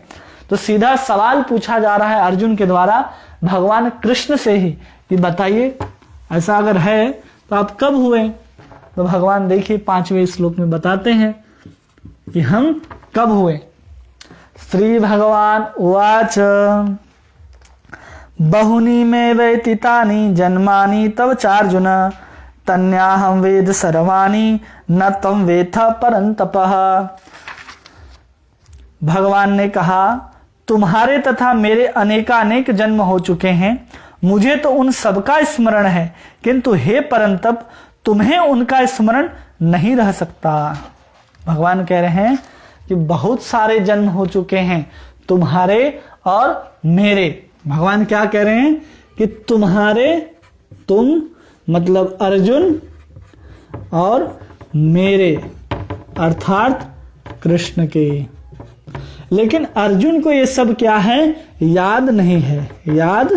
तो सीधा सवाल पूछा जा रहा है अर्जुन के द्वारा भगवान कृष्ण से ही कि बताइए ऐसा अगर है तो आप कब हुए? तो भगवान देखिए 5वें श्लोक में बताते हैं कि हम कब हुए। श्री भगवान उवाच बहुनी में व्यतीतानि जन्मानि तव चार्जुन तन्याहं वेद सर्वाणि न तम वेथ परंतपः। भगवान ने कहा तुम्हारे तथा मेरे अनेकानेक जन्म हो चुके हैं, मुझे तो उन सबका स्मरण है, किंतु हे परंतप तुम्हें उनका स्मरण नहीं रह सकता। भगवान कह रहे हैं कि बहुत सारे जन्म हो चुके हैं तुम्हारे और मेरे। भगवान क्या कह रहे हैं कि तुम्हारे, तुम मतलब अर्जुन, और मेरे अर्थात कृष्ण के। लेकिन अर्जुन को ये सब क्या है? याद नहीं है, याद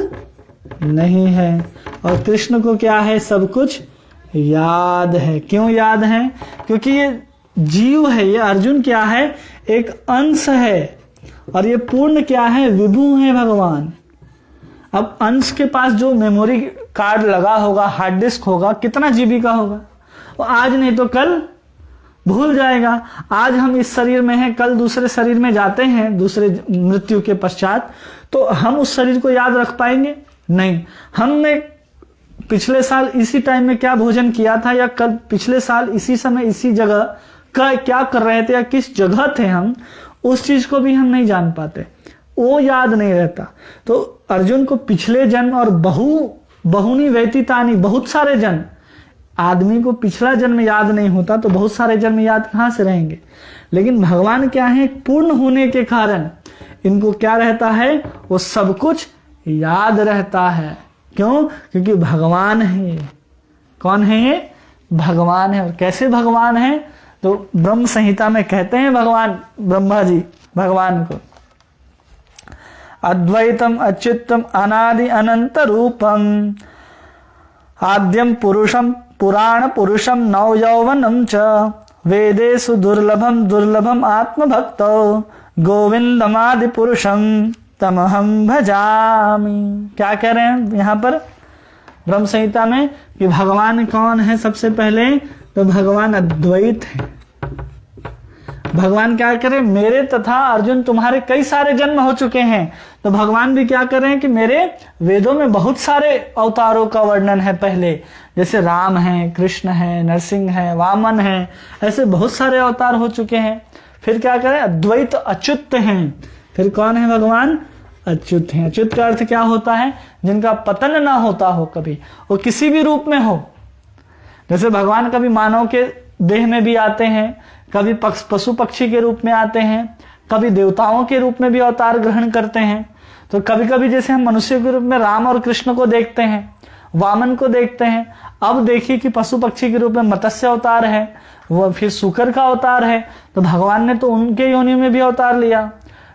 नहीं है। और कृष्ण को क्या है? सब कुछ याद है। क्यों याद है? क्योंकि ये जीव है, ये अर्जुन क्या है? एक अंश है, और ये पूर्ण क्या है? विभु है भगवान। अब अंश के पास जो मेमोरी कार्ड लगा होगा, हार्ड डिस्क होगा, कितना जीबी का होगा? वो आज नहीं तो कल भूल जाएगा। आज हम इस शरीर में हैं, कल दूसरे शरीर में जाते हैं, दूसरे मृत्यु के पश्चात, तो हम उस शरीर को याद रख पाएंगे? नहीं। हमने पिछले साल इसी टाइम में क्या भोजन किया था, या कल पिछले साल इसी समय इसी जगह का क्या कर रहे थे, या किस जगह थे हम, उस चीज को भी हम नहीं जान पाते, वो याद नहीं रहता। तो अर्जुन को पिछले जन्म और बहुनी व्यतीतानि, बहुत सारे जन्म, आदमी को पिछला जन्म याद नहीं होता तो बहुत सारे जन्म याद कहां से रहेंगे? लेकिन भगवान क्या है? पूर्ण होने के कारण इनको क्या रहता है? वो सब कुछ याद रहता है। क्यों? क्योंकि भगवान है ये। कौन है ये? भगवान है। और कैसे भगवान है? तो ब्रह्म संहिता में कहते हैं भगवान ब्रह्मा जी भगवान को, अद्वैतम अच्युतम अनादि अनंत रूपम आद्यम पुरुषम पुराण पुरुषम नव यौवनम च वेदेषु दुर्लभम दुर्लभम आत्मभक्तो गोविंदमादि पुरुषम तमहम भजामि। क्या कह रहे हैं यहाँ पर ब्रह्म संहिता में कि भगवान कौन है? सबसे पहले तो भगवान अद्वैत है। भगवान क्या करें? मेरे तथा अर्जुन तुम्हारे कई सारे जन्म हो चुके हैं, तो भगवान भी क्या कर रहे हैं कि मेरे वेदों में बहुत सारे अवतारों का वर्णन है पहले, जैसे राम है, कृष्ण है, नरसिंह है, वामन है, ऐसे बहुत सारे अवतार हो चुके हैं। फिर क्या करें? अद्वैत अच्युत हैं। फिर कौन है भगवान? अच्युत हैं। अच्युत का अर्थ क्या होता है? जिनका पतन ना होता हो कभी, वो किसी भी रूप में हो। जैसे भगवान कभी मानव के देह में भी आते हैं, कभी पशु पक्षी के रूप में आते हैं, कभी देवताओं के रूप में भी अवतार ग्रहण करते हैं। तो कभी कभी जैसे हम मनुष्य के रूप में राम और कृष्ण को देखते हैं, वामन को देखते हैं, अब देखिए कि पशु पक्षी के रूप में मत्स्य अवतार है, वो फिर सूकर का अवतार है, तो भगवान ने तो उनके योनि में भी अवतार लिया।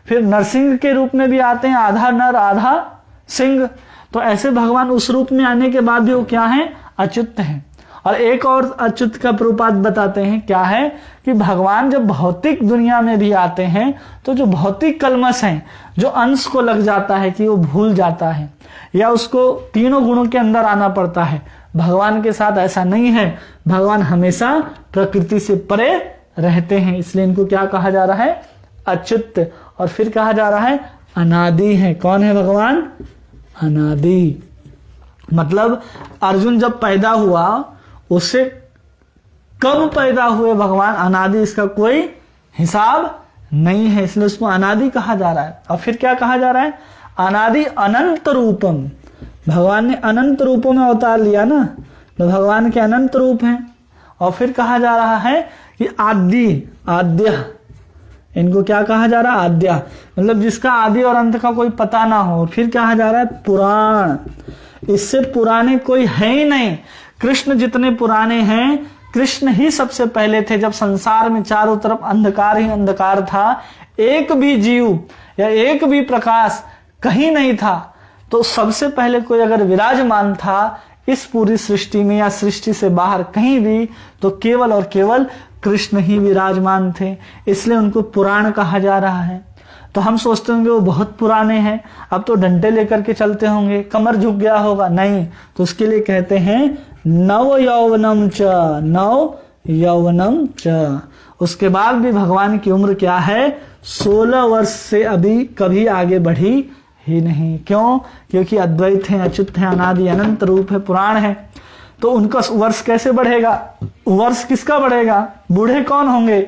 फिर नरसिंह के रूप में भी आते हैं, आधा नर आधा सिंह। तो ऐसे भगवान उस रूप में आने के बाद भी वो क्या है? अच्युत हैं। और एक और अच्युत का प्रूपात बताते हैं, क्या है कि भगवान जब भौतिक दुनिया में भी आते हैं तो जो भौतिक कलमश हैं, जो अंश को लग जाता है कि वो भूल जाता है या उसको तीनों गुणों के अंदर आना पड़ता है, भगवान के साथ ऐसा नहीं है। भगवान हमेशा प्रकृति से परे रहते हैं, इसलिए इनको क्या कहा जा रहा है? अच्युत। और फिर कहा जा रहा है अनादि है। कौन है भगवान? अनादि। मतलब अर्जुन जब पैदा हुआ उससे कब पैदा हुए भगवान, अनादि, इसका कोई हिसाब नहीं है, इसलिए उसको अनादि कहा जा रहा है। और फिर क्या कहा जा रहा है, अनादि अनंत रूपम। भगवान ने अनंत रूपों में अवतार लिया ना, तो भगवान के अनंत रूप हैं। और फिर कहा जा रहा है कि आदि, आद्य, इनको क्या कहा जा रहा है, आद्या, मतलब जिसका आदि और अंत का कोई पता ना हो। फिर कहा जा रहा है पुराण, इससे पुराने कोई है ही नहीं। कृष्ण जितने पुराने हैं, कृष्ण ही सबसे पहले थे। जब संसार में चारों तरफ अंधकार ही अंधकार था, एक भी जीव या एक भी प्रकाश कहीं नहीं था, तो सबसे पहले कोई अगर विराजमान था इस पूरी सृष्टि में या सृष्टि से बाहर कहीं भी, तो केवल और केवल कृष्ण ही विराजमान थे, इसलिए उनको पुराण कहा जा रहा है। तो हम सोचते होंगे वो बहुत पुराने हैं, अब तो डंडे लेकर के चलते होंगे, कमर झुक गया होगा, नहीं, तो उसके लिए कहते हैं नव यौवनम च, नव यौवनम च। उसके बाद भी भगवान की उम्र क्या है, 16 वर्ष से अभी कभी आगे बढ़ी ही नहीं। क्यों? क्योंकि अद्वैत है, अच्युत है, अनादि अनंत रूप है, पुराण है। तो उनका वर्ष कैसे बढ़ेगा, वर्ष किसका बढ़ेगा, बूढ़े कौन होंगे,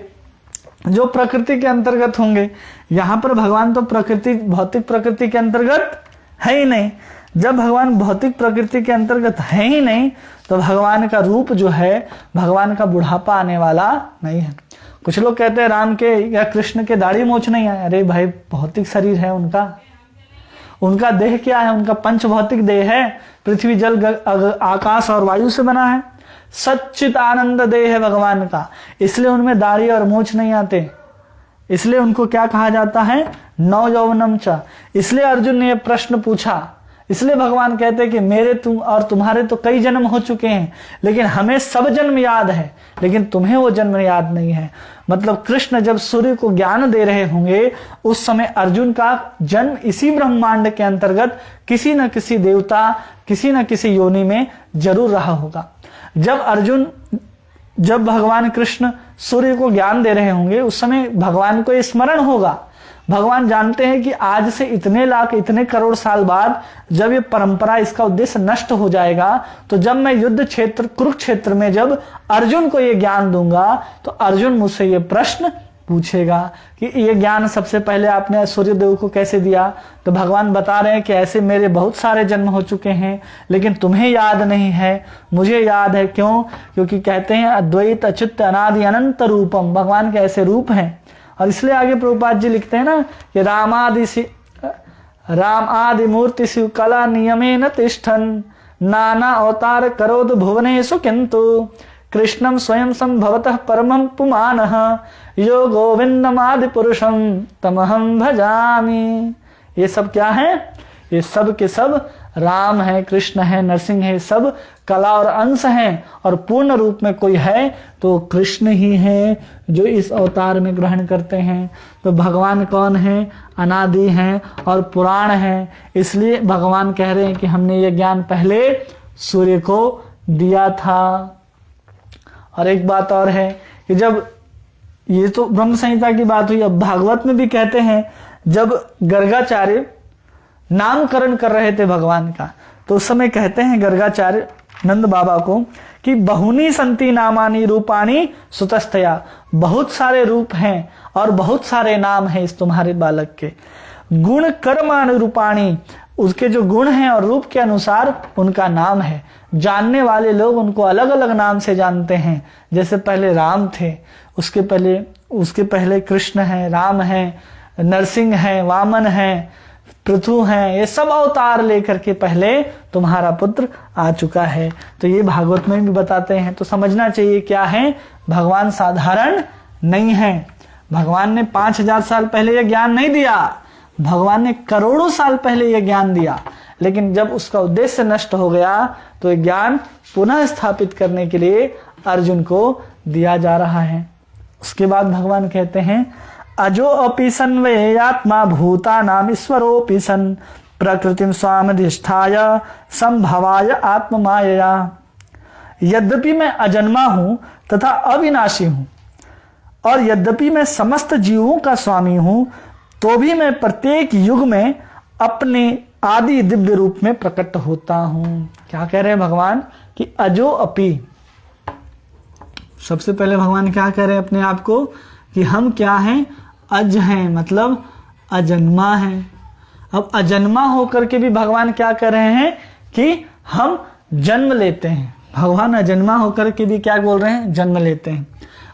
जो प्रकृति के अंतर्गत होंगे। यहां पर भगवान तो प्रकृति, भौतिक प्रकृति के अंतर्गत है ही नहीं। जब भगवान भौतिक प्रकृति के अंतर्गत है ही नहीं, तो भगवान का रूप जो है, भगवान का बुढ़ापा आने वाला नहीं है। कुछ लोग कहते हैं राम के या कृष्ण के दाढ़ी मोछ नहीं है। अरे भाई, भौतिक शरीर है उनका देह क्या है, उनका पंच भौतिक देह है, पृथ्वी जल आकाश और वायु से बना है, सच्चित आनंद देह है भगवान का, इसलिए उनमें दाढ़ी और मूछ नहीं आते। इसलिए उनको क्या कहा जाता है, नव यौवनम च। इसलिए अर्जुन ने यह प्रश्न पूछा, इसलिए भगवान कहते हैं कि मेरे तुम और तुम्हारे तो कई जन्म हो चुके हैं, लेकिन हमें सब जन्म याद है, लेकिन तुम्हें वो जन्म याद नहीं है। मतलब कृष्ण जब सूर्य को ज्ञान दे रहे होंगे, उस समय अर्जुन का जन्म इसी ब्रह्मांड के अंतर्गत किसी न किसी देवता, किसी न किसी योनि में जरूर रहा होगा। जब भगवान कृष्ण सूर्य को ज्ञान दे रहे होंगे, उस समय भगवान को स्मरण होगा। भगवान जानते हैं कि आज से इतने लाख, इतने करोड़ साल बाद जब ये परंपरा, इसका उद्देश्य नष्ट हो जाएगा, तो जब मैं युद्ध क्षेत्र कुरुक्षेत्र में जब अर्जुन को ये ज्ञान दूंगा, तो अर्जुन मुझसे ये प्रश्न पूछेगा कि ये ज्ञान सबसे पहले आपने सूर्य देव को कैसे दिया। तो भगवान बता रहे हैं कि ऐसे मेरे बहुत सारे जन्म हो चुके हैं, लेकिन तुम्हें याद नहीं है, मुझे याद है। क्यों? क्योंकि कहते हैं अद्वैत अच्युत अनादि अनंत रूपम, भगवान के ऐसे रूप हैं। और इसलिए आगे प्रभुपाद जी लिखते हैं ना कि राम आदि मूर्ति शिव कला नियमेन तिष्ठन् नाना अवतार करोद भुवनेषु किंतु कृष्णम स्वयं संभवतः परमं पुमानः यो गोविंदमादि पुरुषम तमहं भजामि। ये सब क्या है? ये सब के सब राम है, कृष्ण है, नरसिंह है, सब कला और अंश हैं, और पूर्ण रूप में कोई है तो कृष्ण ही है जो इस अवतार में ग्रहण करते हैं। तो भगवान कौन है? अनादि हैं और पुराण हैं। इसलिए भगवान कह रहे हैं कि हमने ये ज्ञान पहले सूर्य को दिया था। और एक बात और है कि जब ये तो ब्रह्म संहिता की बात हुई, अब भागवत में भी कहते हैं जब गर्गाचार्य नामकरण कर रहे थे भगवान का, तो उस समय कहते हैं गर्गाचार्य नंद बाबा को कि बहुनी संति नामानी रूपाणी सुतस्थया, बहुत सारे रूप हैं और बहुत सारे नाम हैं इस तुम्हारे बालक के। गुण कर्मानुरूपाणी, उसके जो गुण हैं और रूप के अनुसार उनका नाम है। जानने वाले लोग उनको अलग अलग नाम से जानते हैं। जैसे पहले राम थे, उसके पहले कृष्ण है, राम है, नरसिंह है, वामन है, पृथु हैं, ये सब अवतार लेकर के पहले तुम्हारा पुत्र आ चुका है। तो ये भागवत में भी बताते हैं। तो समझना चाहिए क्या है, भगवान साधारण नहीं है। भगवान ने 5000 साल पहले ये ज्ञान नहीं दिया, भगवान ने करोड़ों साल पहले ये ज्ञान दिया, लेकिन जब उसका उद्देश्य नष्ट हो गया तो ये ज्ञान पुनः स्थापित करने के लिए अर्जुन को दिया जा रहा है। उसके बाद भगवान कहते हैं अजो अपि सन्वयेयात्मा भूतानाम ईश्वरोऽपि सन् प्रकृतिं स्वामधिष्ठाय संभवाय आत्ममायया। यद्यपि मैं अजन्मा हूं तथा अविनाशी हूं, और यद्यपि मैं समस्त जीवों का स्वामी हूं, तो भी मैं प्रत्येक युग में अपने आदि दिव्य रूप में प्रकट होता हूं। क्या कह रहे हैं भगवान कि अजो अपि। सबसे पहले भगवान क्या कह रहे हैं अपने आप को कि हम क्या हैं, अज हैं, मतलब अजन्मा हैं। अब अजन्मा होकर के भी भगवान क्या कर रहे हैं कि हम जन्म लेते हैं। भगवान अजन्मा होकर के भी क्या बोल रहे हैं, जन्म लेते हैं।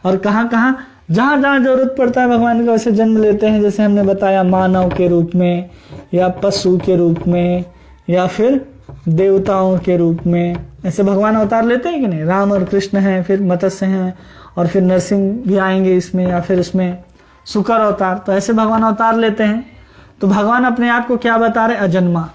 और कहाँ कहाँ, जहाँ जहाँ जरूरत पड़ता है भगवान का वैसे जन्म लेते हैं। जैसे हमने बताया मानव के रूप में, या पशु के रूप में, या फिर देवताओं के रूप में। ऐसे भगवान अवतार लेते हैं कि नहीं। राम और कृष्ण हैं, फिर मत्स्य हैं, और फिर नरसिंह भी आएंगे इसमें, या फिर उसमें शुक्र अवतार। तो ऐसे भगवान अवतार लेते हैं। तो भगवान अपने आप को क्या बता रहे, अजन्मा।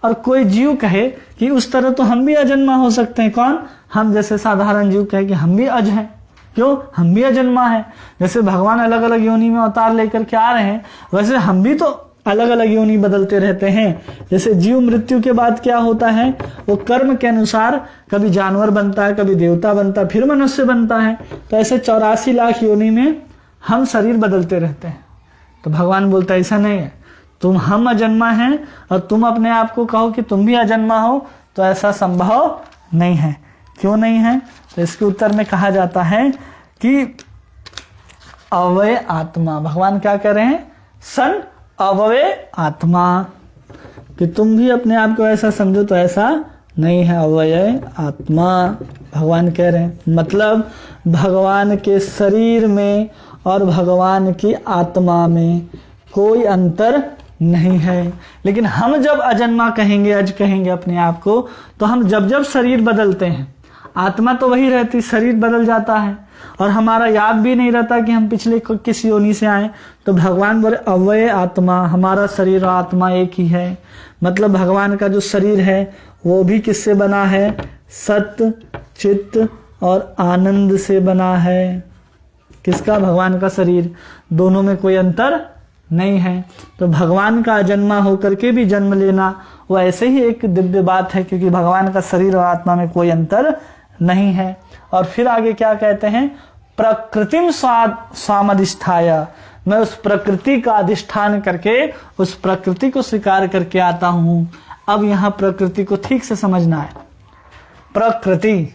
और कोई जीव कहे कि उस तरह तो हम भी अजन्मा हो सकते हैं। कौन, हम जैसे साधारण जीव कहे कि हम भी अज हैं, क्यों, हम भी अजन्मा है। जैसे भगवान अलग अलग योनि में अवतार लेकर के आ रहे हैं, वैसे हम भी तो अलग अलग योनि बदलते रहते हैं। जैसे जीव मृत्यु के बाद क्या होता है, वो कर्म के अनुसार कभी जानवर बनता है, कभी देवता बनता है, फिर मनुष्य बनता है। तो ऐसे 84 लाख योनि में हम शरीर बदलते रहते हैं। तो भगवान बोलता है ऐसा नहीं है, तुम हम अजन्मा हैं और तुम अपने आप को कहो कि तुम भी अजन्मा हो, तो ऐसा संभव नहीं है। क्यों नहीं है, तो इसके उत्तर में कहा जाता है कि अव्यय आत्मा। भगवान क्या कह रहे हैं, सन अव्यय आत्मा, कि तुम भी अपने आप को ऐसा समझो तो ऐसा नहीं है, अव्यय आत्मा भगवान कह रहे हैं। मतलब भगवान के शरीर में और भगवान की आत्मा में कोई अंतर नहीं है। लेकिन हम जब अजन्मा कहेंगे, अज कहेंगे अपने आप को, तो हम जब जब शरीर बदलते हैं, आत्मा तो वही रहती, शरीर बदल जाता है और हमारा याद भी नहीं रहता कि हम पिछले किस योनि से आए। तो भगवान बोले अव्यय आत्मा, हमारा शरीर और आत्मा एक ही है। मतलब भगवान का जो शरीर है वो भी किससे बना है, सत्य, चित्त और आनंद से बना है। किसका, भगवान का शरीर। दोनों में कोई अंतर नहीं है। तो भगवान का अजन्मा होकर के भी जन्म लेना वो ऐसे ही एक दिव्य बात है, क्योंकि भगवान का शरीर और आत्मा में कोई अंतर नहीं है। और फिर आगे क्या कहते हैं, प्रकृतिम स्वामधिष्ठाय, मैं उस प्रकृति का अधिष्ठान करके उस प्रकृति को स्वीकार करके आता हूं। अब यहां प्रकृति को ठीक से समझना है। प्रकृति,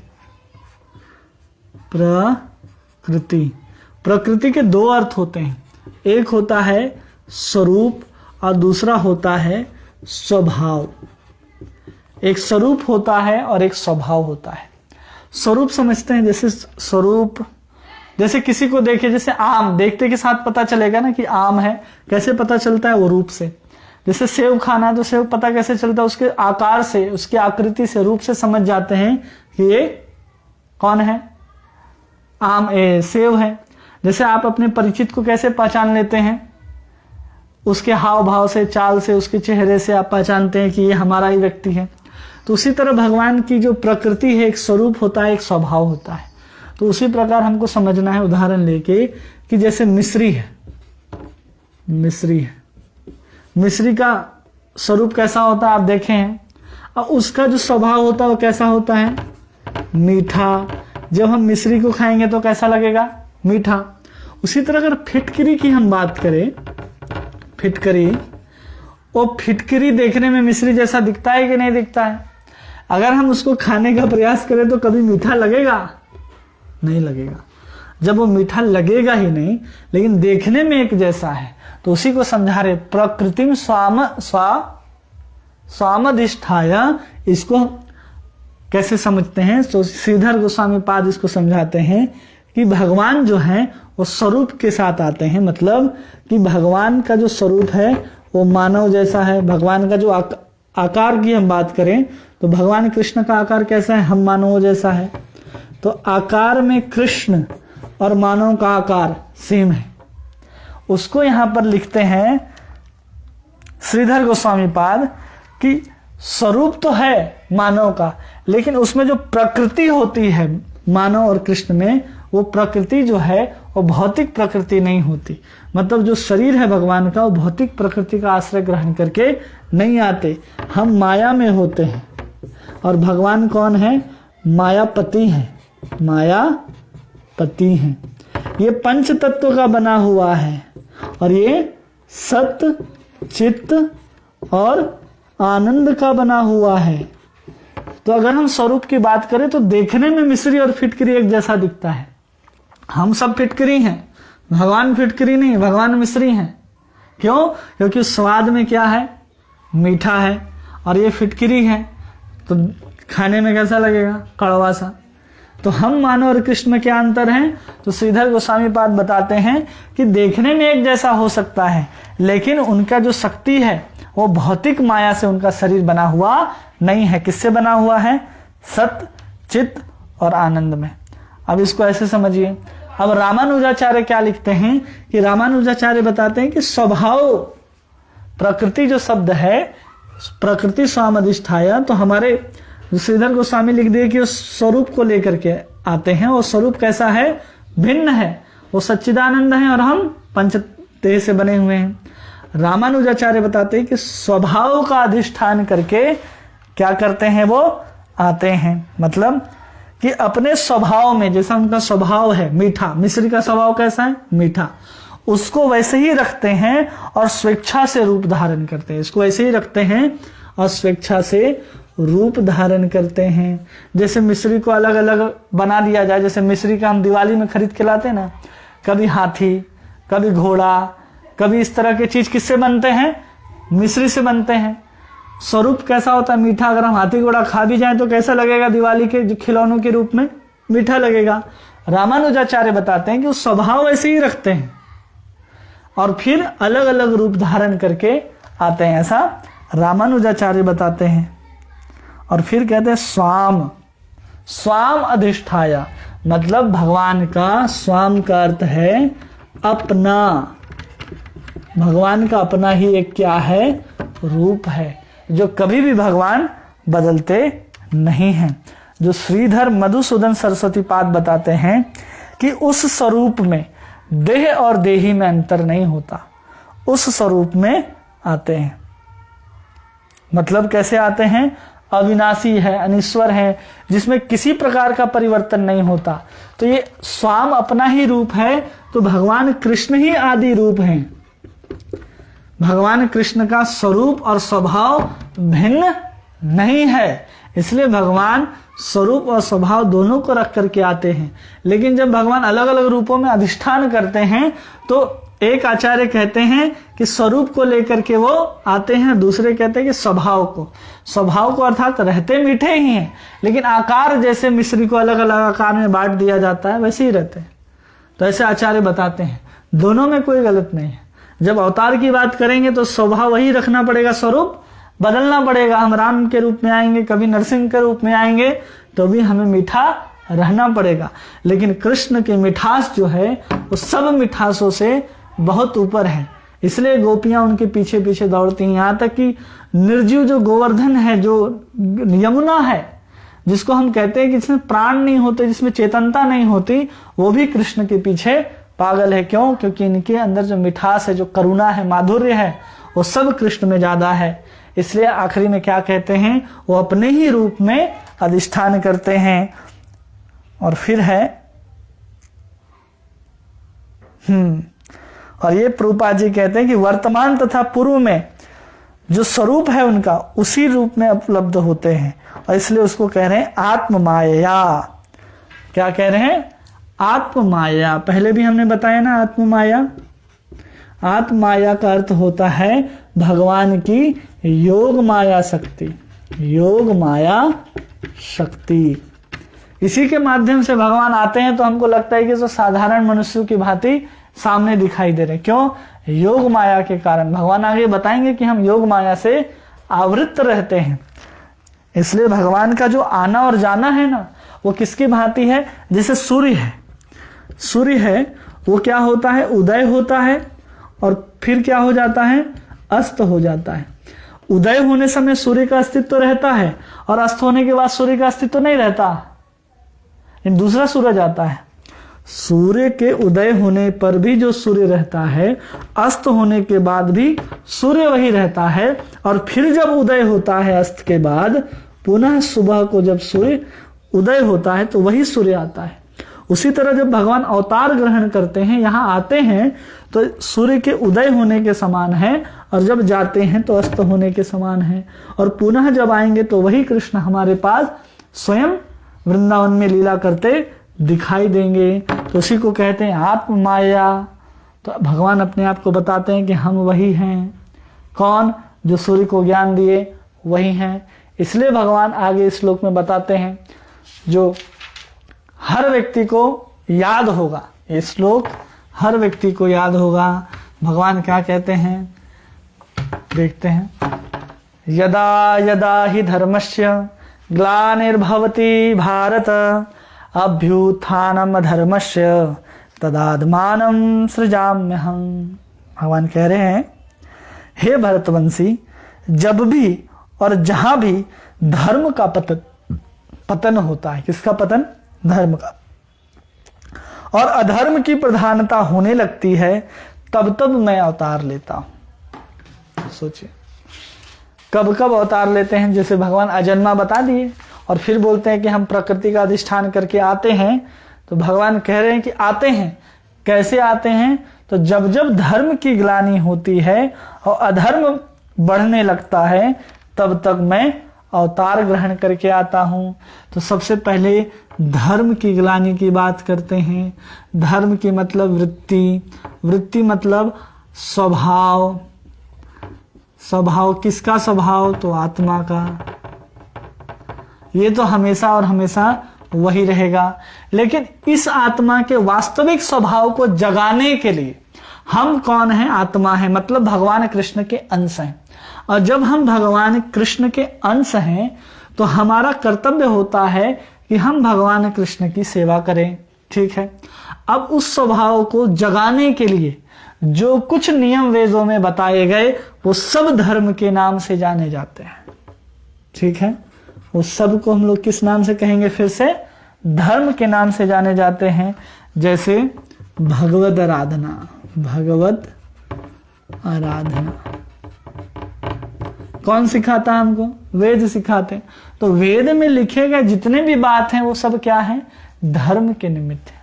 प्रकृति के दो अर्थ होते हैं। एक होता है स्वरूप और दूसरा होता है स्वभाव। एक स्वरूप होता है और एक स्वभाव होता है। स्वरूप समझते हैं, जैसे स्वरूप, जैसे किसी को देखे, जैसे आम देखते के साथ पता चलेगा ना कि आम है। कैसे पता चलता है, वो रूप से। जैसे सेव खाना, तो सेव पता कैसे चलता है, उसके आकार से, उसकी आकृति से, रूप से समझ जाते हैं कि ये कौन है, आम, सेव है। जैसे आप अपने परिचित को कैसे पहचान लेते हैं, उसके हाव भाव से, चाल से, उसके चेहरे से आप पहचानते हैं कि ये हमारा ही व्यक्ति है। तो उसी तरह भगवान की जो प्रकृति है, एक स्वरूप होता है, एक स्वभाव होता है। तो उसी प्रकार हमको समझना है, उदाहरण लेके, कि जैसे मिस्री है, मिस्री का स्वरूप कैसा होता है आप देखे हैं, और उसका जो स्वभाव होता है वो कैसा होता है, मीठा। जब हम मिस्री को खाएंगे तो कैसा लगेगा, मीठा। उसी तरह अगर फिटकरी की हम बात करें, फिटकरी, वो फिटकरी देखने में मिस्री जैसा दिखता है कि नहीं दिखता है। अगर हम उसको खाने का प्रयास करें तो कभी मीठा लगेगा, नहीं लगेगा। जब वो मीठा लगेगा ही नहीं, लेकिन देखने में एक जैसा है, तो उसी को समझा रहे प्रकृतिम स्वामधिष्ठाय। इसको कैसे समझते हैं, तो श्रीधर गोस्वामी पाद इसको समझाते हैं कि भगवान जो है वो स्वरूप के साथ आते हैं। मतलब कि भगवान का जो स्वरूप है वो मानव जैसा है। भगवान का जो आकार की हम बात करें तो भगवान कृष्ण का आकार कैसा है, हम मानव जैसा है। तो आकार में कृष्ण और मानव का आकार सेम है। उसको यहां पर लिखते हैं श्रीधर गोस्वामी पाद कि स्वरूप तो है मानव का, लेकिन उसमें जो प्रकृति होती है मानव और कृष्ण में, वो प्रकृति जो है वो भौतिक प्रकृति नहीं होती। मतलब जो शरीर है भगवान का, वो भौतिक प्रकृति का आश्रय ग्रहण करके नहीं आते। हम माया में होते हैं और भगवान कौन है, मायापति हैं, मायापति हैं। ये पंच तत्व का बना हुआ है और ये सत्य, चित्त और आनंद का बना हुआ है। तो अगर हम स्वरूप की बात करें तो देखने में मिश्री और फिटकरी एक जैसा दिखता है। हम सब फिटकरी हैं, भगवान फिटकरी नहीं, भगवान मिश्री हैं। क्यों? क्योंकि स्वाद में क्या है? मीठा है, और ये फिटकरी है तो खाने में कैसा लगेगा? कड़वा सा। तो हम मानव और कृष्ण में क्या अंतर है? तो श्रीधर गोस्वामी पाद बताते हैं कि देखने में एक जैसा हो सकता है, लेकिन उनका जो शक्ति है वो भौतिक माया से उनका शरीर बना हुआ नहीं है। किससे बना हुआ है? सत्य, चित्त और आनंद में। अब इसको ऐसे समझिए। अब रामानुजाचार्य क्या लिखते हैं कि रामानुजाचार्य बताते हैं कि स्वभाव, प्रकृति जो शब्द है, प्रकृति स्वाम अधिष्ठाया, तो हमारे श्रीधर गोस्वामी लिख दिए कि उस स्वरूप को लेकर के आते हैं। वो स्वरूप कैसा है? भिन्न है, वो सच्चिदानंद है और हम पंचदेह से बने हुए हैं। रामानुजाचार्य बताते हैं कि स्वभाव का अधिष्ठान करके क्या करते हैं? वो आते हैं। मतलब कि अपने स्वभाव में, जैसा उनका स्वभाव है मीठा, मिश्री का स्वभाव कैसा है? मीठा, उसको वैसे ही रखते हैं और स्वेच्छा से रूप धारण करते हैं। इसको वैसे ही रखते हैं और स्वेच्छा से रूप धारण करते हैं। जैसे मिश्री को अलग अलग बना दिया जाए, जैसे मिश्री का हम दिवाली में खरीद के लाते हैं ना, कभी हाथी, कभी घोड़ा, कभी इस तरह के चीज किससे बनते हैं? मिश्री से बनते हैं। स्वरूप कैसा होता है? मीठा। अगर हम हाथी घोड़ा खा भी जाए तो कैसा लगेगा? दिवाली के खिलौनों के रूप में मीठा लगेगा। रामानुजाचार्य बताते हैं कि वो स्वभाव ऐसे ही रखते हैं और फिर अलग अलग रूप धारण करके आते हैं, ऐसा रामानुजाचार्य बताते हैं। और फिर कहते हैं स्वाम, स्वाम अधिष्ठाया, मतलब भगवान का, स्वाम का अर्थ है अपना। भगवान का अपना ही एक क्या है? रूप है, जो कभी भी भगवान बदलते नहीं हैं। जो श्रीधर मधुसूदन सरस्वती पाद बताते हैं कि उस स्वरूप में देह और देही में अंतर नहीं होता, उस स्वरूप में आते हैं। मतलब कैसे आते हैं? अविनाशी है, अनिश्वर है, जिसमें किसी प्रकार का परिवर्तन नहीं होता। तो ये स्वाम अपना ही रूप है, तो भगवान कृष्ण ही आदि रूप हैं। भगवान कृष्ण का स्वरूप और स्वभाव भिन्न नहीं है, इसलिए भगवान स्वरूप और स्वभाव दोनों को रख करके आते हैं। लेकिन जब भगवान अलग अलग रूपों में अधिष्ठान करते हैं तो एक आचार्य कहते हैं कि स्वरूप को लेकर के वो आते हैं, दूसरे कहते हैं कि स्वभाव को। स्वभाव को अर्थात रहते मीठे ही हैं, लेकिन आकार जैसे मिश्री को अलग अलग आकार में बांट दिया जाता है वैसे ही रहते हैं। तो ऐसे आचार्य बताते हैं, दोनों में कोई गलत नहीं है। जब अवतार की बात करेंगे तो स्वभाव वही रखना पड़ेगा, स्वरूप बदलना पड़ेगा। हम राम के रूप में आएंगे, कभी नरसिंह के रूप में आएंगे, तो भी हमें मीठा रहना पड़ेगा। लेकिन कृष्ण की मिठास जो है वो सब मिठासों से बहुत ऊपर है, इसलिए गोपियां उनके पीछे पीछे दौड़ती हैं। यहाँ तक कि निर्जीव जो गोवर्धन है, जो यमुना है, जिसको हम कहते हैं कि जिसमें प्राण नहीं होते, जिसमें चेतनता नहीं होती, वो भी कृष्ण के पीछे पागल है। क्यों? क्योंकि इनके अंदर जो मिठास है, जो करुणा है, माधुर्य है, वो सब कृष्ण में ज्यादा है। इसलिए आखिरी में क्या कहते हैं? वो अपने ही रूप में अधिष्ठान करते हैं। और फिर है और ये प्रभुपाद जी कहते हैं कि वर्तमान तथा पूर्व में जो स्वरूप है उनका उसी रूप में उपलब्ध होते हैं, और इसलिए उसको कह रहे हैं आत्म माया। क्या कह रहे हैं? आत्म माया। पहले भी हमने बताया ना आत्म माया। आत्म माया का अर्थ होता है भगवान की योग माया शक्ति, योग माया शक्ति। इसी के माध्यम से भगवान आते हैं तो हमको लगता है कि जो साधारण मनुष्यों की भांति सामने दिखाई दे रहे। क्यों? योग माया के कारण। भगवान आगे बताएंगे कि हम योग माया से आवृत रहते हैं। इसलिए भगवान का जो आना और जाना है ना, वो किसकी भांति है? जैसे सूर्य है, सूर्य है वो क्या होता है? उदय होता है और फिर क्या हो जाता है? अस्त हो जाता है। उदय होने समय सूर्य का अस्तित्व रहता है और अस्त होने के बाद सूर्य का अस्तित्व नहीं रहता, दूसरा सूरज आता है। सूर्य के उदय होने पर भी जो सूर्य रहता है, अस्त होने के बाद भी सूर्य वही रहता है, और फिर जब उदय होता है अस्त के बाद, पुनः सुबह को जब सूर्य उदय होता है तो वही सूर्य आता है। उसी तरह जब भगवान अवतार ग्रहण करते हैं, यहाँ आते हैं तो सूर्य के उदय होने के समान है, और जब जाते हैं तो अस्त होने के समान है, और पुनः जब आएंगे तो वही कृष्ण हमारे पास स्वयं वृंदावन में लीला करते दिखाई देंगे। तो उसी को कहते हैं आत्म माया। तो भगवान अपने आप को बताते हैं कि हम वही हैं। कौन? जो सूर्य को ज्ञान दिए वही हैं। इसलिए भगवान आगे इस श्लोक में बताते हैं, जो हर व्यक्ति को याद होगा, ये श्लोक हर व्यक्ति को याद होगा। भगवान क्या कहते हैं देखते हैं। यदा यदा हि धर्मस्य ग्लानिर्भवति भारत अभ्युत्थानम धर्मस्य तदात्मानं सृजाम्यहम्। भगवान कह रहे हैं, हे भरतवंशी, जब भी और जहां भी धर्म का पतन होता है, किसका पतन? धर्म का, और अधर्म की प्रधानता होने लगती है, तब तब मैं अवतार लेता हूं। सोचिए कब कब अवतार लेते हैं। जैसे भगवान अजन्मा बता दिए, और फिर बोलते हैं कि हम प्रकृति का अधिष्ठान करके आते हैं। तो भगवान कह रहे हैं कि आते हैं, कैसे आते हैं? तो जब जब धर्म की ग्लानि होती है और अधर्म बढ़ने लगता है, तब तक मैं अवतार ग्रहण करके आता हूं। तो सबसे पहले धर्म की ग्लानि की बात करते हैं। धर्म की मतलब वृत्ति, वृत्ति मतलब स्वभाव। स्वभाव किसका स्वभाव? तो आत्मा का। ये तो हमेशा और हमेशा वही रहेगा। लेकिन इस आत्मा के वास्तविक स्वभाव को जगाने के लिए हम कौन है? आत्मा है, मतलब भगवान कृष्ण के अंश हैं। और जब हम भगवान कृष्ण के अंश हैं तो हमारा कर्तव्य होता है कि हम भगवान कृष्ण की सेवा करें। ठीक है। अब उस स्वभाव को जगाने के लिए जो कुछ नियम वेदों में बताए गए वो सब धर्म के नाम से जाने जाते हैं। ठीक है। वो सब को हम लोग किस नाम से कहेंगे? फिर से धर्म के नाम से जाने जाते हैं। जैसे भगवद आराधना, भगवद आराधना कौन सिखाता है हमको? वेद सिखाते हैं। तो वेद में लिखे गए जितने भी बात हैं वो सब क्या है? धर्म के निमित्त है।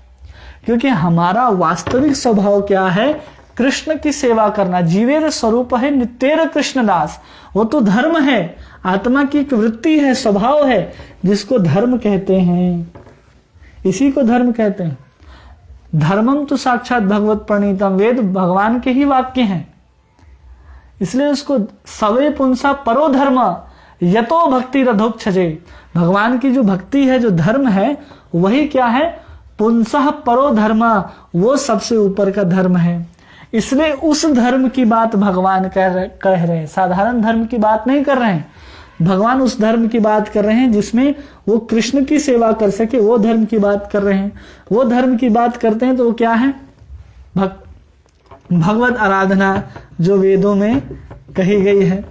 क्योंकि हमारा वास्तविक स्वभाव क्या है? कृष्ण की सेवा करना। जीवेर स्वरूप है नित्येर कृष्णदास, वो तो धर्म है, आत्मा की एक वृत्ति है, स्वभाव है, जिसको धर्म कहते हैं। इसी को धर्म कहते हैं। धर्मम तो साक्षात भगवत प्रणीतम, वेद भगवान के ही वाक्य हैं। इसलिए उसको सवे पुंसा परो धर्म यतो भक्ति रधोक्षजे। भगवान की जो भक्ति है, जो धर्म है, वही क्या है? पुंसः परो धर्म, वो सबसे ऊपर का धर्म है। इसलिए उस धर्म की बात भगवान कह रहे हैं, साधारण धर्म की बात नहीं कर रहे हैं। भगवान उस धर्म की बात कर रहे हैं जिसमें वो कृष्ण की सेवा कर सके, वो धर्म की बात कर रहे हैं। वो धर्म की बात करते हैं तो वो क्या है? भगवत आराधना, जो वेदों में कही गई है,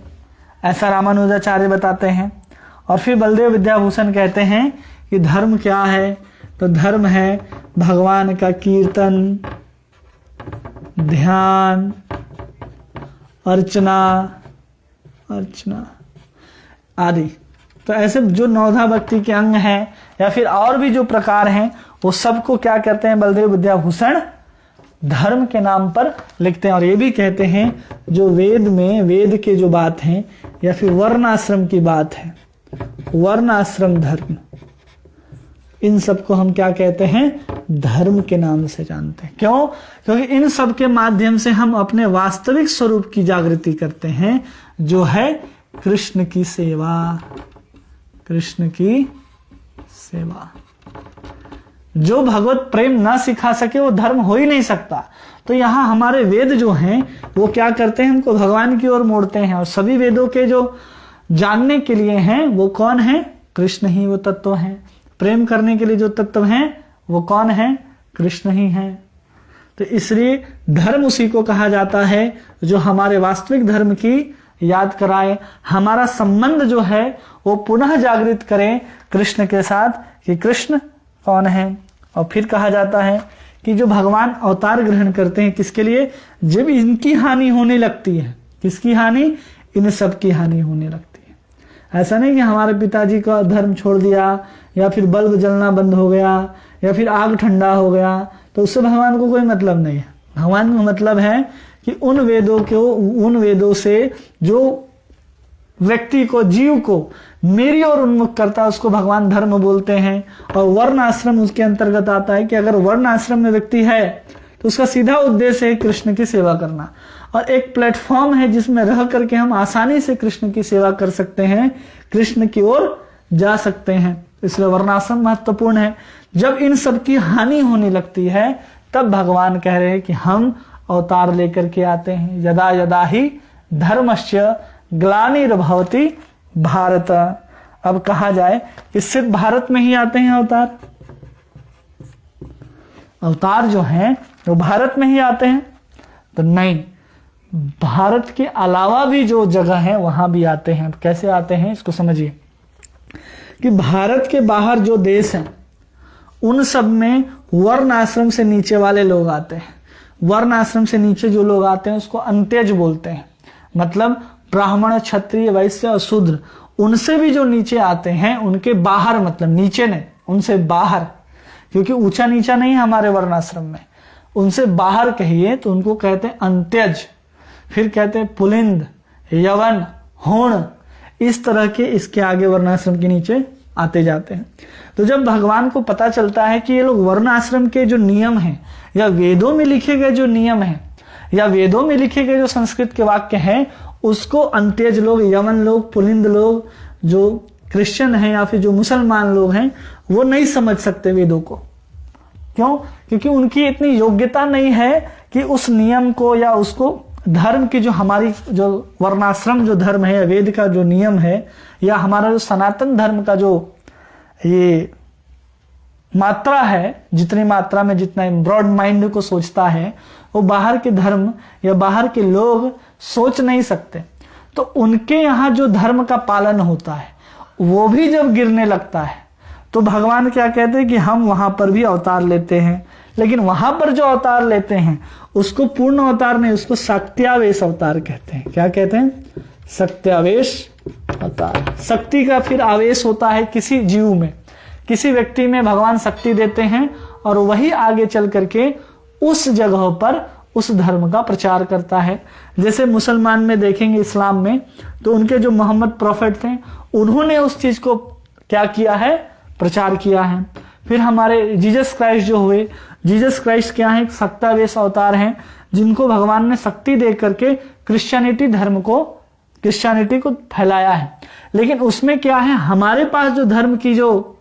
ऐसा रामानुजाचार्य बताते हैं। और फिर बलदेव विद्याभूषण कहते हैं कि धर्म क्या है? तो धर्म है भगवान का कीर्तन, ध्यान, अर्चना आदि। तो ऐसे जो नवधा भक्ति के अंग हैं या फिर और भी जो प्रकार हैं, वो सबको क्या कहते हैं? बलदेव विद्याभूषण धर्म के नाम पर लिखते हैं। और ये भी कहते हैं जो वेद में, वेद के जो बात हैं या फिर वर्ण आश्रम की बात है, वर्ण आश्रम धर्म, इन सबको हम क्या कहते हैं? धर्म के नाम से जानते हैं। क्यों? क्योंकि इन सब के माध्यम से हम अपने वास्तविक स्वरूप की जागृति करते हैं, जो है कृष्ण की सेवा। कृष्ण की सेवा। जो भगवत प्रेम ना सिखा सके वो धर्म हो ही नहीं सकता। तो यहाँ हमारे वेद जो हैं वो क्या करते हैं? हमको भगवान की ओर मोड़ते हैं। और सभी वेदों के जो जानने के लिए हैं वो कौन है? कृष्ण ही वो तत्व हैं। प्रेम करने के लिए जो तत्व हैं वो कौन है? कृष्ण ही हैं। तो इसलिए धर्म उसी को कहा जाता है जो हमारे वास्तविक धर्म की याद कराए, हमारा संबंध जो है वो पुनः जागृत करें कृष्ण के साथ कि कृष्ण कौन है। और फिर कहा जाता है कि जो भगवान अवतार ग्रहण करते हैं किसके लिए? जब इनकी हानि होने लगती है। किसकी हानि? इन सब की हानि होने लगती है। ऐसा नहीं कि हमारे पिताजी का धर्म छोड़ दिया या फिर बल्ब जलना बंद हो गया या फिर आग ठंडा हो गया, तो उससे भगवान को कोई मतलब नहीं है। भगवान को मतलब है कि उन वेदों से जो व्यक्ति को, जीव को मेरी ओर उन्मुख करता है, उसको भगवान धर्म बोलते हैं। और वर्ण आश्रम उसके अंतर्गत आता है कि अगर वर्ण आश्रम में व्यक्ति है तो उसका सीधा उद्देश्य है कृष्ण की सेवा करना, और एक प्लेटफॉर्म है जिसमें रह करके हम आसानी से कृष्ण की सेवा कर सकते हैं, कृष्ण की ओर जा सकते हैं। इसलिए वर्णाश्रम महत्वपूर्ण है। जब इन सब की हानि होने लगती है तब भगवान कह रहे हैं कि हम अवतार लेकर के आते हैं। यदा यदा ही धर्मस्य ग्लानिर्भवति भारत। अब कहा जाए कि सिर्फ भारत में ही आते हैं अवतार? अवतार जो हैं वो भारत में ही आते हैं? तो नहीं, भारत के अलावा भी जो जगह है वहां भी आते हैं। कैसे आते हैं इसको समझिए कि भारत के बाहर जो देश हैं उन सब में वर्ण आश्रम से नीचे वाले लोग आते हैं। वर्ण आश्रम से नीचे जो लोग आते हैं उसको अंत्यज बोलते हैं, मतलब ब्राह्मण, क्षत्रिय, वैश्य और शूद्र, उनसे भी जो नीचे आते हैं उनके बाहर, मतलब नीचे नहीं, उनसे बाहर, क्योंकि ऊंचा नीचा नहीं है हमारे वर्णाश्रम में, उनसे बाहर कहिए तो उनको कहते हैं अंत्यज। फिर कहते हैं पुलिंद, यवन, होण, इस तरह के इसके आगे वर्णाश्रम के नीचे आते जाते हैं। तो जब भगवान को पता चलता है कि ये लोग वर्णाश्रम के जो नियम हैं या वेदों में लिखे गए जो नियम हैं या वेदों में लिखे गए जो संस्कृत के वाक्य हैं उसको अंत्यज लोग, यवन लोग, पुलिंद लोग, जो क्रिश्चियन हैं या फिर जो मुसलमान लोग हैं वो नहीं समझ सकते वेदों को। क्यों? क्योंकि उनकी इतनी योग्यता नहीं है कि उस नियम को या उसको धर्म की, जो हमारी जो वर्णाश्रम जो धर्म है, वेद का जो नियम है, या हमारा जो सनातन धर्म का जो ये मात्रा है, जितनी मात्रा में जितना ब्रॉड माइंड को सोचता है वो बाहर के धर्म या बाहर के लोग सोच नहीं सकते। तो उनके यहाँ जो धर्म का पालन होता है वो भी जब गिरने लगता है तो भगवान क्या कहते हैं कि हम वहां पर भी अवतार लेते हैं। लेकिन वहां पर जो अवतार लेते हैं उसको पूर्ण अवतार नहीं, उसको शक्त्यावेश अवतार कहते हैं। क्या कहते हैं? शक्त्यावेश अवतार। शक्ति का फिर आवेश होता है किसी जीव में, किसी व्यक्ति में भगवान शक्ति देते हैं और वही आगे चल करके उस जगह पर उस धर्म का प्रचार करता है। जैसे मुसलमान में देखेंगे, इस्लाम में, तो उनके जो मोहम्मद प्रॉफिट थे उन्होंने उस चीज को क्या किया है? प्रचार किया है। फिर हमारे जीसस क्राइस्ट जो हुए, जीसस क्राइस्ट क्या है? शक्त्यावेश अवतार हैं जिनको भगवान ने शक्ति दे करके क्रिश्चियनिटी को फैलाया है। लेकिन उसमें क्या है, हमारे पास जो धर्म की जो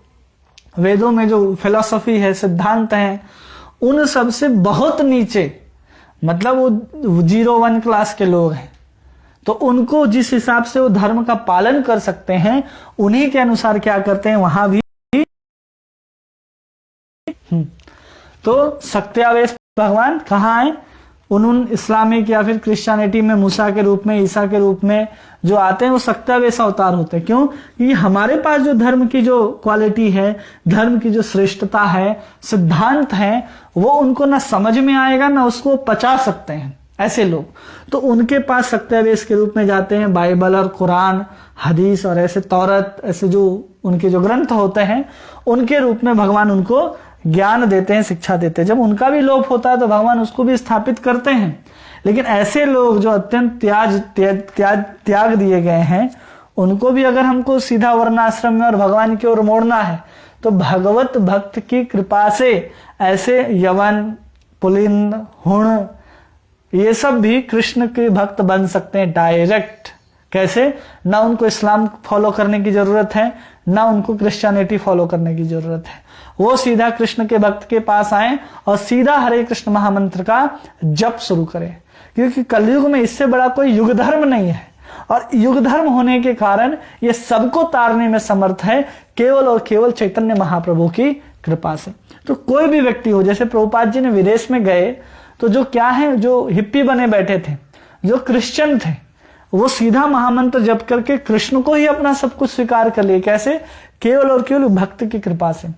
वेदों में जो फिलॉसफी है, सिद्धांत हैं, उन सब से बहुत नीचे, मतलब वो 0-1 क्लास के लोग हैं। तो उनको जिस हिसाब से वो धर्म का पालन कर सकते हैं उन्हीं के अनुसार क्या करते हैं वहां भी। तो शक्त्यावेश भगवान कहाँ है? उन इस्लामिक या फिर क्रिश्चियनिटी में मूसा के रूप में, ईसा के रूप में जो आते हैं वो शक्त्यावेश अवतार होते हैं। क्यों? कि हमारे पास जो धर्म की जो क्वालिटी है, धर्म की जो श्रेष्ठता है, सिद्धांत है, वो उनको ना समझ में आएगा ना उसको पचा सकते हैं ऐसे लोग। तो उनके पास शक्त्यावेश के रूप में जाते हैं। बाइबल और कुरान, हदीस और ऐसे तौरत, ऐसे जो उनके जो ग्रंथ होते हैं उनके रूप में भगवान उनको ज्ञान देते हैं, शिक्षा देते हैं। जब उनका भी लोप होता है तो भगवान उसको भी स्थापित करते हैं। लेकिन ऐसे लोग जो अत्यंत त्याग दिए गए हैं उनको भी अगर हमको सीधा वर्णाश्रम में और भगवान की ओर मोड़ना है तो भगवत भक्त की कृपा से ऐसे यवन, पुलिंद, हुण, ये सब भी कृष्ण के भक्त बन सकते हैं डायरेक्ट। कैसे? ना उनको इस्लाम फॉलो करने की जरूरत है, ना उनको क्रिश्चियनिटी फॉलो करने की जरूरत है। वो सीधा कृष्ण के भक्त के पास आए और सीधा हरे कृष्ण महामंत्र का जप शुरू करें। क्योंकि कलयुग में इससे बड़ा कोई युग धर्म नहीं है, और युग धर्म होने के कारण ये सबको तारने में समर्थ है केवल और केवल चैतन्य महाप्रभु की कृपा से। तो कोई भी व्यक्ति हो, जैसे प्रभुपाद जी ने विदेश में गए तो जो क्या है, जो हिप्पी बने बैठे थे, जो क्रिश्चियन थे, वो सीधा महामंत्र जप करके कृष्ण को ही अपना सब कुछ स्वीकार कर लिए। कैसे? केवल और केवल भक्त की कृपा से।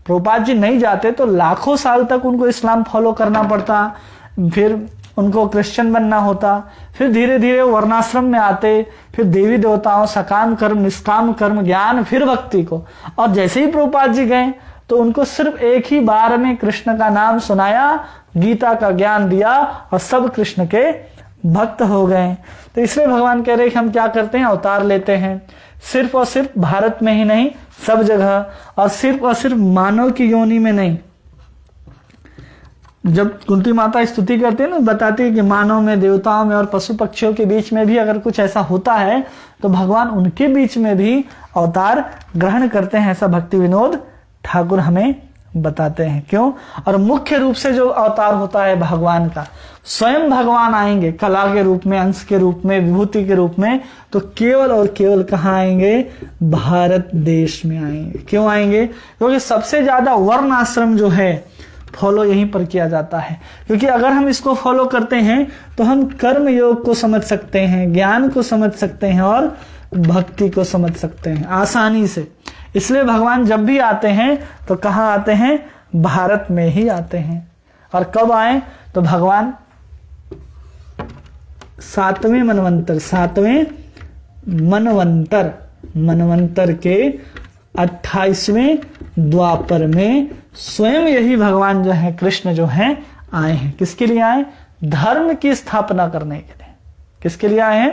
प्रभुपाद जी नहीं जाते तो लाखों साल तक उनको इस्लाम फॉलो करना पड़ता, फिर उनको क्रिश्चियन बनना होता, फिर धीरे धीरे वर्णाश्रम में आते, फिर देवी देवताओं, सकाम कर्म, निष्काम कर्म, ज्ञान, फिर भक्ति को। और जैसे ही प्रभुपाद जी गए तो उनको सिर्फ एक ही बार में कृष्ण का नाम सुनाया, गीता का ज्ञान दिया और सब कृष्ण के भक्त हो गए। तो इसलिए भगवान कह रहे हैं कि हम क्या करते हैं, अवतार लेते हैं, सिर्फ और सिर्फ भारत में ही नहीं, सब जगह, और सिर्फ मानव की योनि में नहीं। जब कुंती माता स्तुति करती है ना, बताती है कि मानव में, देवताओं में और पशु पक्षियों के बीच में भी अगर कुछ ऐसा होता है तो भगवान उनके बीच में भी अवतार ग्रहण करते हैं, ऐसा भक्ति विनोद ठाकुर हमें बताते हैं। क्यों? और मुख्य रूप से जो अवतार होता है भगवान का, स्वयं भगवान आएंगे कला के रूप में, अंश के रूप में, विभूति के रूप में, तो केवल और केवल कहाँ आएंगे? भारत देश में आएंगे। क्यों आएंगे? क्योंकि सबसे ज्यादा वर्ण आश्रम जो है फॉलो यहीं पर किया जाता है। क्योंकि अगर हम इसको फॉलो करते हैं तो हम कर्म योग को समझ सकते हैं, ज्ञान को समझ सकते हैं और भक्ति को समझ सकते हैं आसानी से। इसलिए भगवान जब भी आते हैं तो कहाँ आते हैं? भारत में ही आते हैं। और कब आए? तो भगवान 7वें मनवंतर के 28वें द्वापर में स्वयं यही भगवान जो है, कृष्ण जो है, आए हैं। किसके लिए आए? धर्म की स्थापना करने के लिए। किसके लिए आए हैं?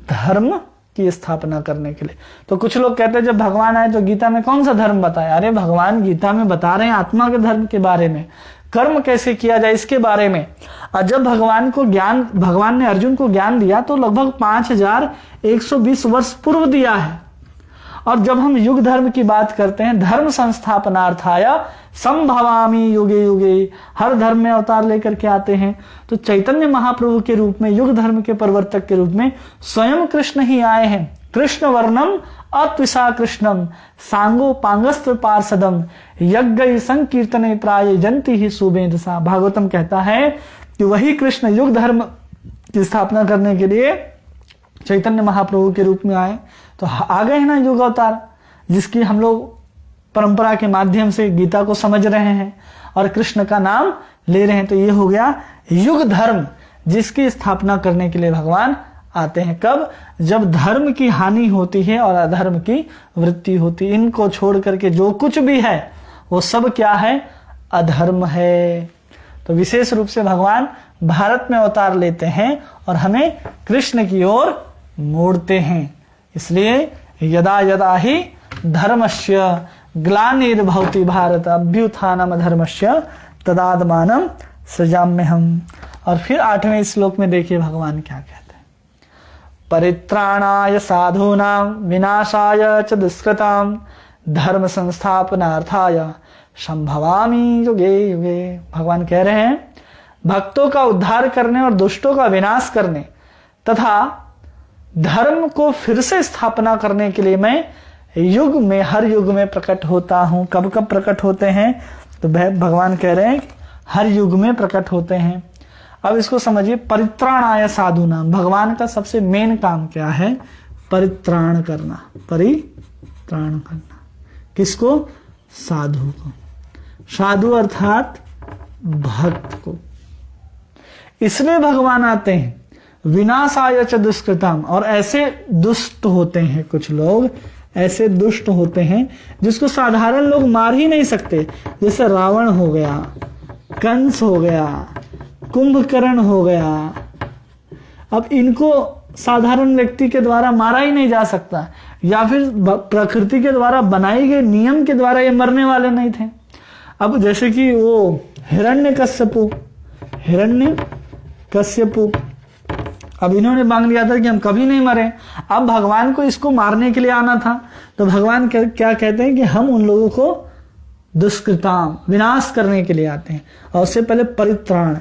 धर्म की स्थापना करने के लिए। तो कुछ लोग कहते हैं जब भगवान आए तो गीता में कौन सा धर्म बताया? अरे भगवान गीता में बता रहे हैं आत्मा के धर्म के बारे में, कर्म कैसे किया जाए इसके बारे में। और जब भगवान ने अर्जुन को ज्ञान दिया तो लगभग 5120 वर्ष पूर्व दिया है। और जब हम युग धर्म की बात करते हैं, धर्म संस्थापनार्थाय संभवामि युगे युगे, हर धर्म में अवतार लेकर के आते हैं। तो चैतन्य महाप्रभु के रूप में, युग धर्म के प्रवर्तक के रूप में स्वयं कृष्ण ही आए हैं। कृष्ण वर्णम अत्विषा कृष्णम सांगो पांगस्त्र पार्षदम यज्ञ संकीर्तने प्राय जंती ही सुबेदसा। भागवतम कहता है कि वही कृष्ण युग धर्म की स्थापना करने के लिए चैतन्य महाप्रभु के रूप में आए। तो आ गए हैं ना युग अवतार, जिसकी हम लोग परंपरा के माध्यम से गीता को समझ रहे हैं और कृष्ण का नाम ले रहे हैं। तो ये हो गया युग धर्म, जिसकी स्थापना करने के लिए भगवान आते हैं। कब? जब धर्म की हानि होती है और अधर्म की वृद्धि होती है। इनको छोड़ करके जो कुछ भी है वो सब क्या है? अधर्म है। तो विशेष रूप से भगवान भारत में अवतार लेते हैं और हमें कृष्ण की ओर मोड़ते हैं। इसलिए यदा यदा ही धर्मस्य ग्लानिर्भवति भारत अभ्युत्थानम धर्मस्य तदात्मानं सृजाम्यहम्। और फिर 8वें श्लोक में देखिए भगवान क्या कहते हैं, परित्राणाय साधूनां विनाशाय च दुष्कृतां धर्म संस्थापनार्थाय संभवामि युगे युगे। भगवान कह रहे हैं भक्तों का उद्धार करने और दुष्टों का विनाश करने तथा धर्म को फिर से स्थापना करने के लिए मैं युग में, हर युग में प्रकट होता हूं। कब कब प्रकट होते हैं? तो भगवान कह रहे हैं हर युग में प्रकट होते हैं। अब इसको समझिए, परित्राणाय साधूनां, भगवान का सबसे मेन काम क्या है? परित्राण करना। परित्राण करना किसको? साधु को। साधु अर्थात भक्त को। इसलिए भगवान आते हैं विनाशाय च दुष्कृताम। और ऐसे दुष्ट होते हैं, कुछ लोग ऐसे दुष्ट होते हैं जिसको साधारण लोग मार ही नहीं सकते, जैसे रावण हो गया, कंस हो गया, कुंभकर्ण हो गया। अब इनको साधारण व्यक्ति के द्वारा मारा ही नहीं जा सकता, या फिर प्रकृति के द्वारा बनाई गई नियम के द्वारा ये मरने वाले नहीं थे। अब जैसे कि वो हिरण्यकश्यपु, अब इन्होंने मांग लिया था कि हम कभी नहीं मरे। अब भगवान को इसको मारने के लिए आना था, तो भगवान क्या कहते हैं कि हम उन लोगों को दुष्कृताम, विनाश करने के लिए आते हैं। और उससे पहले परित्राण।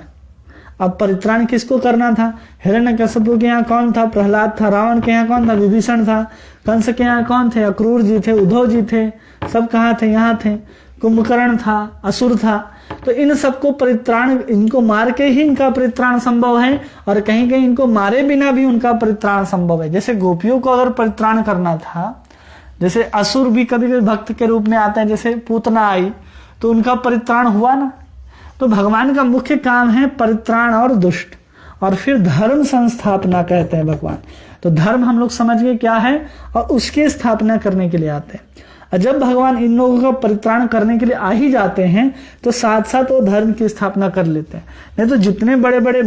अब परित्राण किसको करना था? हिरण्यकश्यपु के यहाँ कौन था? प्रहलाद था। रावण के यहाँ कौन था? विभीषण था। कंस के यहाँ कौन थे? अक्रूर जी थे, उद्धव जी थे। सब कहाँ थे? यहाँ थे। कुंभकर्ण था, असुर था। तो इन सबको परित्राण, इनको मार के ही इनका परित्राण संभव है, और कहीं कहीं इनको मारे बिना भी उनका परित्राण संभव है। जैसे गोपियों को अगर परित्राण करना था, जैसे असुर भी कभी कभी भक्त के रूप में आते हैं, जैसे पूतना आई तो उनका परित्राण हुआ ना। तो भगवान का मुख्य काम है परित्राण और दुष्ट, और फिर धर्म संस्थापना कहते हैं भगवान। तो धर्म हम लोग समझ गए क्या है, और उसकी स्थापना करने के लिए आते हैं। और जब भगवान इन लोगों का परित्राण करने के लिए आ ही जाते हैं तो साथ साथ वो धर्म की स्थापना कर लेते हैं। नहीं तो जितने बड़े बड़े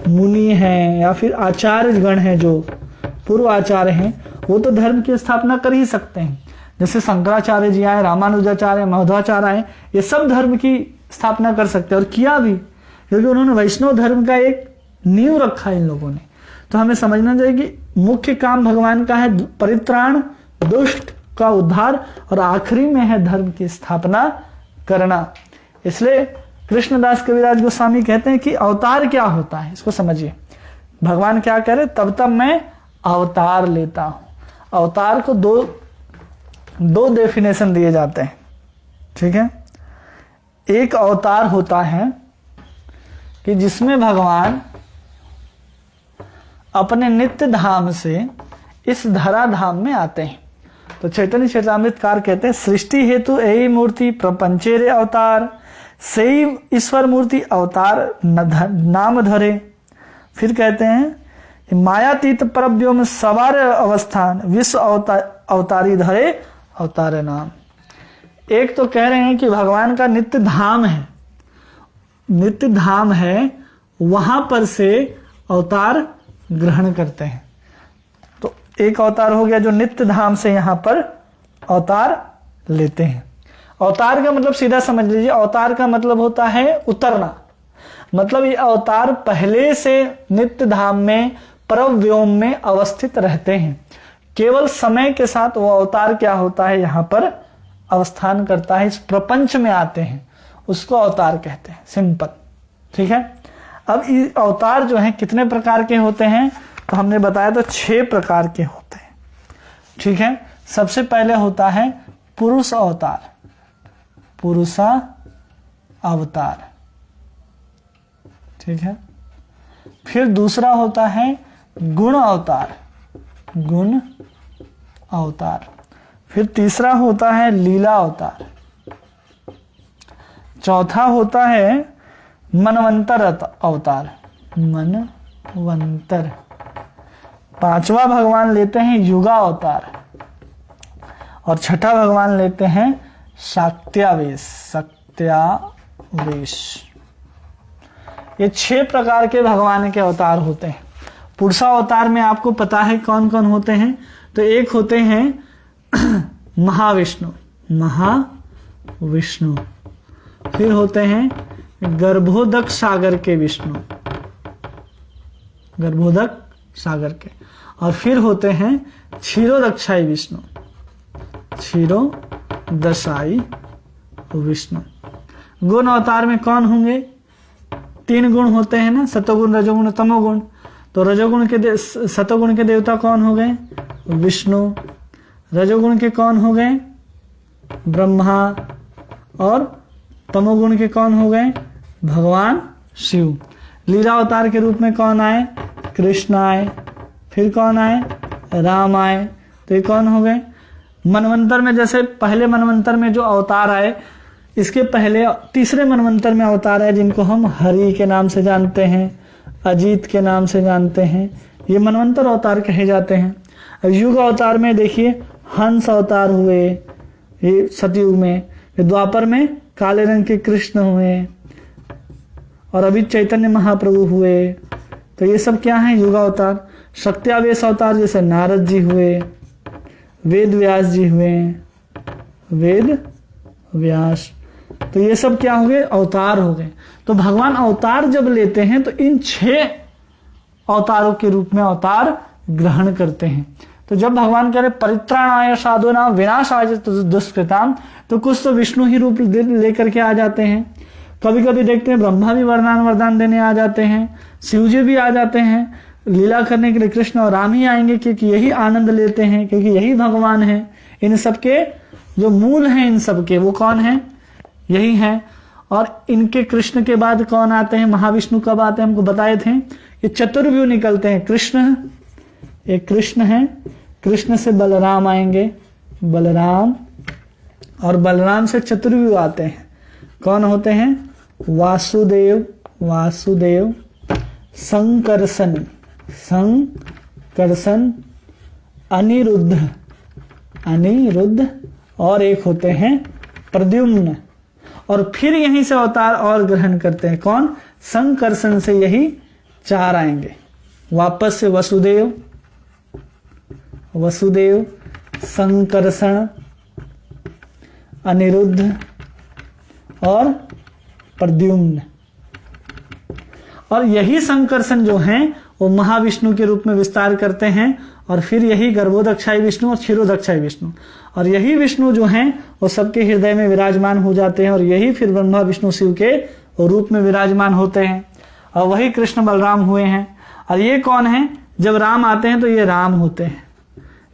मुनि हैं या फिर आचार्य गण हैं, जो पूर्व आचार्य हैं, वो तो धर्म की स्थापना कर ही सकते हैं। जैसे शंकराचार्य जी आए, रामानुजाचार्य, मध्वाचार्य आए, ये सब धर्म की स्थापना कर सकते हैं और किया भी, क्योंकि उन्होंने वैष्णव धर्म का एक नींव रखा इन लोगों ने। तो हमें समझना चाहिए कि मुख्य काम भगवान का है परित्राण, दुष्ट का उद्धार, और आखिरी में है धर्म की स्थापना करना। इसलिए कृष्णदास कविराज गोस्वामी कहते हैं कि अवतार क्या होता है, इसको समझिए। भगवान क्या कह रहे, तब तब मैं अवतार लेता हूं। अवतार को दो डेफिनेशन दिए जाते हैं, ठीक है। एक अवतार होता है कि जिसमें भगवान अपने नित्य धाम से इस धरा धाम में आते हैं। तो चैतन्य चरितामृतकार कहते हैं, सृष्टि हेतु यही मूर्ति प्रपंचेरे अवतार, सही ईश्वर मूर्ति अवतार नाम धरे। फिर कहते हैं मायातीत परव्योम सवार अवस्थान विश्व अवतारी धरे अवतार नाम। एक तो कह रहे हैं कि भगवान का नित्य धाम है, वहां पर से अवतार ग्रहण करते हैं। तो एक अवतार हो गया जो नित्य धाम से यहां पर अवतार लेते हैं। अवतार का मतलब सीधा समझ लीजिए, अवतार का मतलब होता है उतरना। मतलब ये अवतार पहले से नित्य धाम में परम व्योम में अवस्थित रहते हैं, केवल समय के साथ वो अवतार क्या होता है, यहां पर अवस्थान करता है, इस प्रपंच में आते हैं, उसको अवतार कहते हैं, सिंपल, ठीक है। अब ये अवतार जो हैं कितने प्रकार के होते हैं, तो हमने बताया तो 6 प्रकार के होते हैं, ठीक है। सबसे पहले होता है पुरुष अवतार, पुरुषा अवतार, ठीक है। फिर दूसरा होता है गुण अवतार, गुण अवतार। फिर तीसरा होता है लीला अवतार। चौथा होता है मनवंतर अवतार, मनवंतर। पांचवा भगवान लेते हैं युगा अवतार, और छठा भगवान लेते हैं शाक्त्यावेश, सत्यावेश। ये 6 प्रकार के भगवान के अवतार होते हैं। पुरुषा अवतार में आपको पता है कौन कौन होते हैं, तो एक होते हैं महाविष्णु, महाविष्णु। फिर होते हैं गर्भोदक सागर के विष्णु, गर्भोदक सागर के। और फिर होते हैं क्षीरोदक्षाई विष्णु, क्षीरोदशाई विष्णु। गुण अवतार में कौन होंगे, 3 गुण होते हैं ना, सतोगुण, रजोगुण, तमोगुण। तो सतोगुण के देवता कौन हो गए, विष्णु। रजोगुण के कौन हो गए, ब्रह्मा। और तमोगुण के कौन हो गए, भगवान शिव। लीला अवतार के रूप में कौन आए, कृष्ण आए। फिर कौन आए, राम आए। तो ये कौन हो गए। मनवंतर में, जैसे पहले मनवंतर में जो अवतार आए, इसके पहले तीसरे मनवंतर में अवतार है जिनको हम हरि के नाम से जानते हैं, अजीत के नाम से जानते हैं, ये मनवंतर अवतार कहे जाते हैं। अब युग अवतार में देखिए हंस अवतार हुए, ये सतयुग में। द्वापर में काले रंग के कृष्ण हुए, और अभी चैतन्य महाप्रभु हुए। तो ये सब क्या है, युग अवतार। शक्त्यावेश अवतार जैसे नारद जी हुए, वेद व्यास जी हुए, वेद व्यास। तो ये सब क्या हो गए, अवतार हो गए। तो भगवान अवतार जब लेते हैं तो इन 6 अवतारों के रूप में अवतार ग्रहण करते हैं। तो जब भगवान कह रहे परित्राणाय साधूनां विनाशाय दुष्कृतां, तो कुछ तो विष्णु ही रूप लेकर के आ जाते हैं। कभी कभी देखते हैं ब्रह्मा भी वरदान देने आ जाते हैं, शिव जी भी आ जाते हैं। लीला करने के लिए कृष्ण और राम ही आएंगे, क्योंकि यही आनंद लेते हैं, क्योंकि यही भगवान है। इन सबके जो मूल हैं, इन सबके वो कौन है, यही हैं। और इनके कृष्ण के बाद कौन आते हैं, महाविष्णु कब आते हैं, हमको बताए थे। ये चतुर्व्यूह निकलते हैं। कृष्ण, एक कृष्ण है, कृष्ण से बलराम आएंगे, बलराम, और बलराम से चतुर्व्यूह आते हैं। कौन होते हैं, वासुदेव, वासुदेव, संकर्षण, संकर्षण, अनिरुद्ध, अनिरुद्ध और एक होते हैं प्रद्युम्न। और फिर यहीं से अवतार और ग्रहण करते हैं कौन? संकर्षण से यही 4 आएंगे। वापस से वसुदेव, वसुदेव, संकर्षण, अनिरुद्ध और प्रद्युम्न। और यही संकर्षण जो हैं वो महाविष्णु के रूप में विस्तार करते हैं। और फिर यही गर्भोदक्षाई विष्णु और क्षीरोदक्षाई विष्णु, और यही विष्णु जो हैं वो सबके हृदय में विराजमान हो जाते हैं। और यही फिर ब्रह्मा विष्णु शिव के रूप में विराजमान होते हैं। और वही कृष्ण बलराम हुए हैं। और ये कौन है? जब राम आते हैं तो ये राम होते हैं,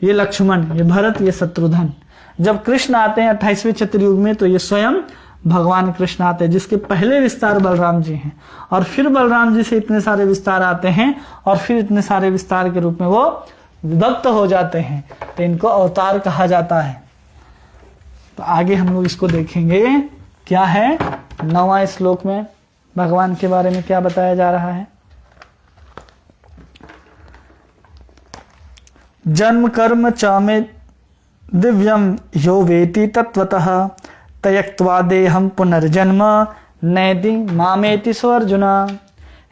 ये लक्ष्मण, ये भरत, ये शत्रुघ्न। जब कृष्ण आते हैं 28वें चतुर्युग में तो ये स्वयं भगवान कृष्ण आते हैं, जिसके पहले विस्तार बलराम जी हैं। और फिर बलराम जी से इतने सारे विस्तार आते हैं और फिर इतने सारे विस्तार के रूप में वो विभक्त हो जाते हैं, तो इनको अवतार कहा जाता है। तो आगे हम लोग इसको देखेंगे क्या है 9वां श्लोक में भगवान के बारे में क्या बताया जा रहा है। जन्म कर्म च मे दिव्यम यो वेति तत्वतः त्यक्त्वा देहम पुनर्जन्म नैति मामेति सो अर्जुन।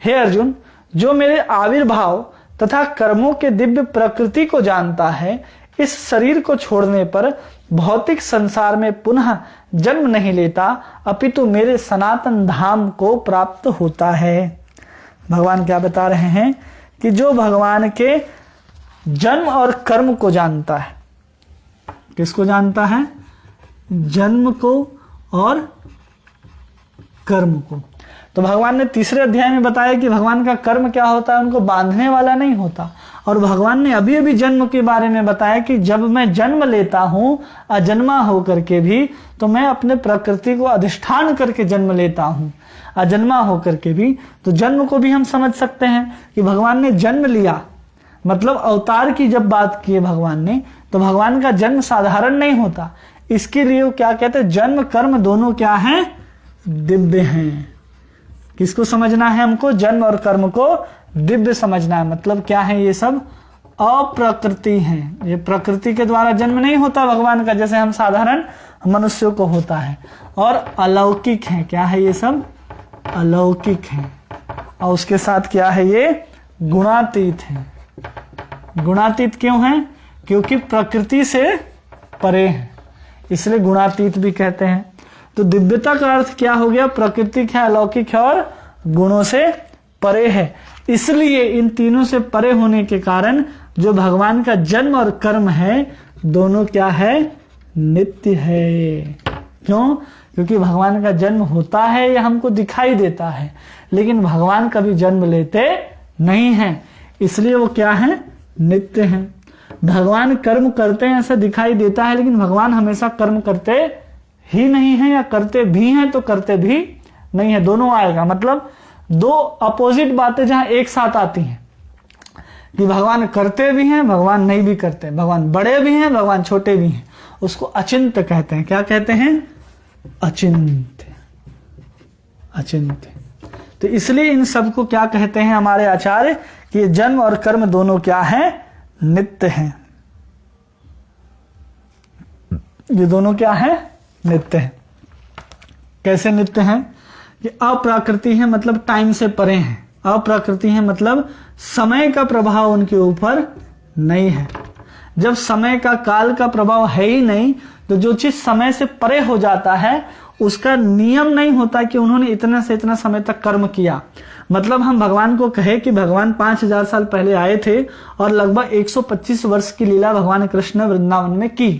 हे अर्जुन, जो मेरे आविर्भाव तथा कर्मों के दिव्य प्रकृति को जानता है, इस शरीर को छोड़ने पर भौतिक संसार में पुनः जन्म नहीं लेता, अपितु मेरे सनातन धाम को प्राप्त होता है। भगवान क्या बता रहे हैं कि जो भगवान के जन्म और कर्म को जानता है, किसको जानता है? जन्म को और कर्म को। तो भगवान ने 3रे अध्याय में बताया कि भगवान का कर्म क्या होता है, उनको बांधने वाला नहीं होता। और भगवान ने अभी अभी जन्म के बारे में बताया कि जब मैं जन्म लेता हूं अजन्मा होकर के भी, तो मैं अपने प्रकृति को अधिष्ठान करके जन्म लेता हूं अजन्मा होकर के भी। तो जन्म को भी हम समझ सकते हैं कि भगवान ने जन्म लिया, मतलब अवतार की जब बात की है भगवान ने, तो भगवान का जन्म साधारण नहीं होता। इसके लिए वो क्या कहते हैं? जन्म कर्म दोनों क्या हैं? दिव्य हैं। किसको समझना है हमको? जन्म और कर्म को दिव्य समझना है। मतलब क्या है? ये सब अप्रकृति हैं। ये प्रकृति के द्वारा जन्म नहीं होता भगवान का, जैसे हम साधारण मनुष्यों को होता है। और अलौकिक है। क्या है? ये सब अलौकिक है। और उसके साथ क्या है? ये गुणातीत है। गुणातीत क्यों है? क्योंकि प्रकृति से परे है, इसलिए गुणातीत भी कहते हैं। तो दिव्यता का अर्थ क्या हो गया? प्राकृतिक है, अलौकिक है और गुणों से परे है। इसलिए इन तीनों से परे होने के कारण जो भगवान का जन्म और कर्म है दोनों क्या है? नित्य है। क्यों? क्योंकि भगवान का जन्म होता है, यह हमको दिखाई देता है, लेकिन भगवान कभी जन्म लेते नहीं हैं, इसलिए वो क्या है? नित्य हैं। भगवान कर्म करते हैं ऐसा दिखाई देता है, लेकिन भगवान हमेशा कर्म करते ही नहीं है, या करते भी हैं तो करते भी नहीं है। दोनों आएगा। मतलब दो अपोजिट बातें जहां एक साथ आती हैं कि भगवान करते भी हैं, भगवान नहीं भी करते, भगवान बड़े भी हैं, भगवान छोटे भी हैं, उसको अचिंत्य कहते हैं। क्या कहते हैं? अचिंत्य। अचिंत्य। तो इसलिए इन सबको क्या कहते हैं हमारे आचार्य कि जन्म और कर्म दोनों क्या है? नित्य हैं। ये दोनों क्या है? नित्य हैं। कैसे नित्य हैं? कि अप्राकृति है, मतलब टाइम से परे हैं। अप्राकृति है मतलब समय का प्रभाव उनके ऊपर नहीं है। जब समय का, काल का प्रभाव है ही नहीं, तो जो चीज समय से परे हो जाता है उसका नियम नहीं होता कि उन्होंने इतना से इतना समय तक कर्म किया। मतलब हम भगवान को कहे कि भगवान 5000 साल पहले आए थे और लगभग 125 वर्ष की लीला भगवान कृष्ण ने वृंदावन में की,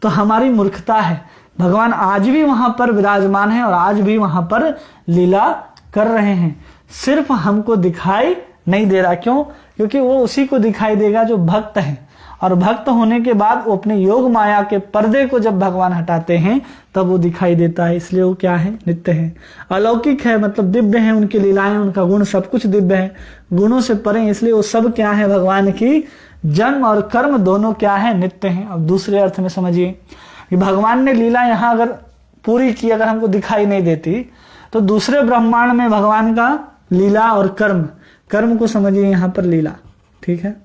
तो हमारी मूर्खता है। भगवान आज भी वहां पर विराजमान है और आज भी वहां पर लीला कर रहे हैं, सिर्फ हमको दिखाई नहीं दे रहा। क्यों? क्योंकि वो उसी को दिखाई देगा जो भक्त है, और भक्त होने के बाद वो अपने योग माया के पर्दे को जब भगवान हटाते हैं तब वो दिखाई देता है। इसलिए वो क्या है? नित्य है। अलौकिक है मतलब दिव्य है, उनकी लीलाएं, उनका गुण सब कुछ दिव्य है, गुणों से परे, इसलिए वो सब क्या है? भगवान की जन्म और कर्म दोनों क्या है? नित्य हैं। अब दूसरे अर्थ में समझिए कि भगवान ने लीला यहाँ अगर पूरी की, अगर हमको दिखाई नहीं देती, तो दूसरे ब्रह्मांड में भगवान का लीला और कर्म, कर्म को समझिए यहाँ पर लीला, ठीक है,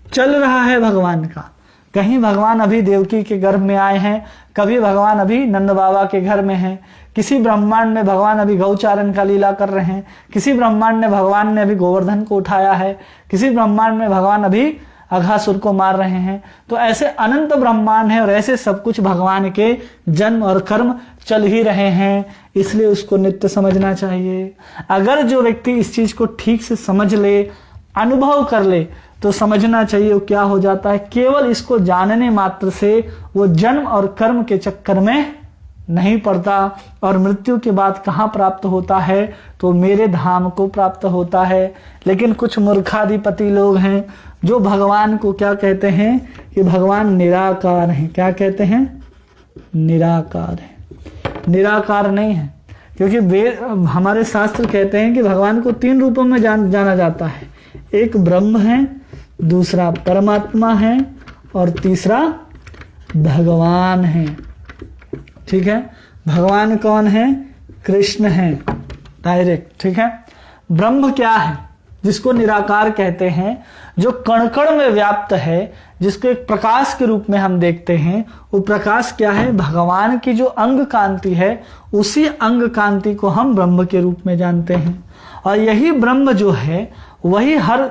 चल रहा है भगवान का। कहीं भगवान अभी देवकी के गर्भ में आए हैं, कभी भगवान अभी नंद बाबा के घर में हैं, किसी ब्रह्मांड में भगवान अभी गौचारण का लीला कर रहे हैं, किसी ब्रह्मांड में भगवान ने अभी गोवर्धन को उठाया है, किसी ब्रह्मांड में भगवान अभी अघासुर को मार रहे हैं। तो ऐसे अनंत ब्रह्मांड है और ऐसे सब कुछ भगवान के जन्म और कर्म चल ही रहे हैं, इसलिए उसको नित्य समझना चाहिए। अगर जो व्यक्ति इस चीज को ठीक से समझ ले, अनुभव कर ले, तो समझना चाहिए वो क्या हो जाता है, केवल इसको जानने मात्र से वो जन्म और कर्म के चक्कर में नहीं पड़ता और मृत्यु के बाद कहाँ प्राप्त होता है, तो मेरे धाम को प्राप्त होता है। लेकिन कुछ मूर्खाधिपति लोग हैं जो भगवान को क्या कहते हैं कि भगवान निराकार हैं। क्या कहते हैं? निराकार है। निराकार नहीं है, क्योंकि हमारे शास्त्र कहते हैं कि भगवान को 3 रूपों में जाना जाता है। एक ब्रह्म है, दूसरा परमात्मा है और तीसरा भगवान है। ठीक है, भगवान कौन है? कृष्ण है, डायरेक्ट। ठीक है, ब्रह्म क्या है? जिसको निराकार कहते हैं, जो कण कण में व्याप्त है, जिसको एक प्रकाश के रूप में हम देखते हैं। वो प्रकाश क्या है? भगवान की जो अंग कांति है, उसी अंग कांति को हम ब्रह्म के रूप में जानते हैं। और यही ब्रह्म जो है, वही हर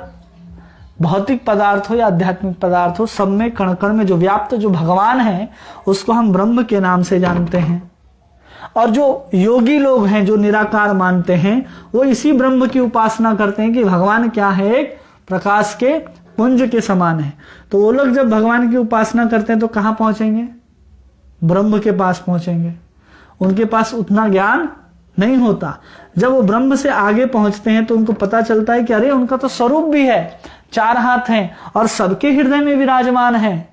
भौतिक पदार्थ हो या आध्यात्मिक पदार्थ हो, सब में कण कण में जो व्याप्त जो भगवान है, उसको हम ब्रह्म के नाम से जानते हैं। और जो योगी लोग हैं, जो निराकार मानते हैं, वो इसी ब्रह्म की उपासना करते हैं कि भगवान क्या है? एक प्रकाश के पुंज के समान है। तो वो लोग जब भगवान की उपासना करते हैं तो कहां पहुंचेंगे? ब्रह्म के पास पहुंचेंगे। उनके पास उतना ज्ञान नहीं होता। जब वो ब्रह्म से आगे पहुंचते हैं तो उनको पता चलता है कि अरे उनका तो स्वरूप भी है, 4 हाथ हैं और सबके हृदय में विराजमान है।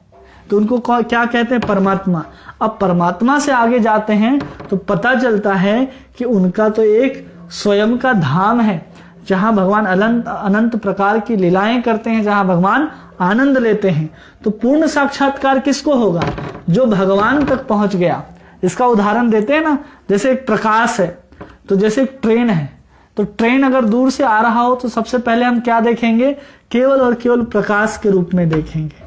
तो उनको क्या कहते हैं? परमात्मा। अब परमात्मा से आगे जाते हैं तो पता चलता है कि उनका तो एक स्वयं का धाम है, जहां भगवान अनंत प्रकार की लीलाएं करते हैं, जहां भगवान आनंद लेते हैं। तो पूर्ण साक्षात्कार किसको होगा? जो भगवान तक पहुंच गया। इसका उदाहरण देते हैं ना, जैसे एक प्रकाश है, तो जैसे एक ट्रेन है, तो ट्रेन अगर दूर से आ रहा हो तो सबसे पहले हम क्या देखेंगे? केवल और केवल प्रकाश के रूप में देखेंगे।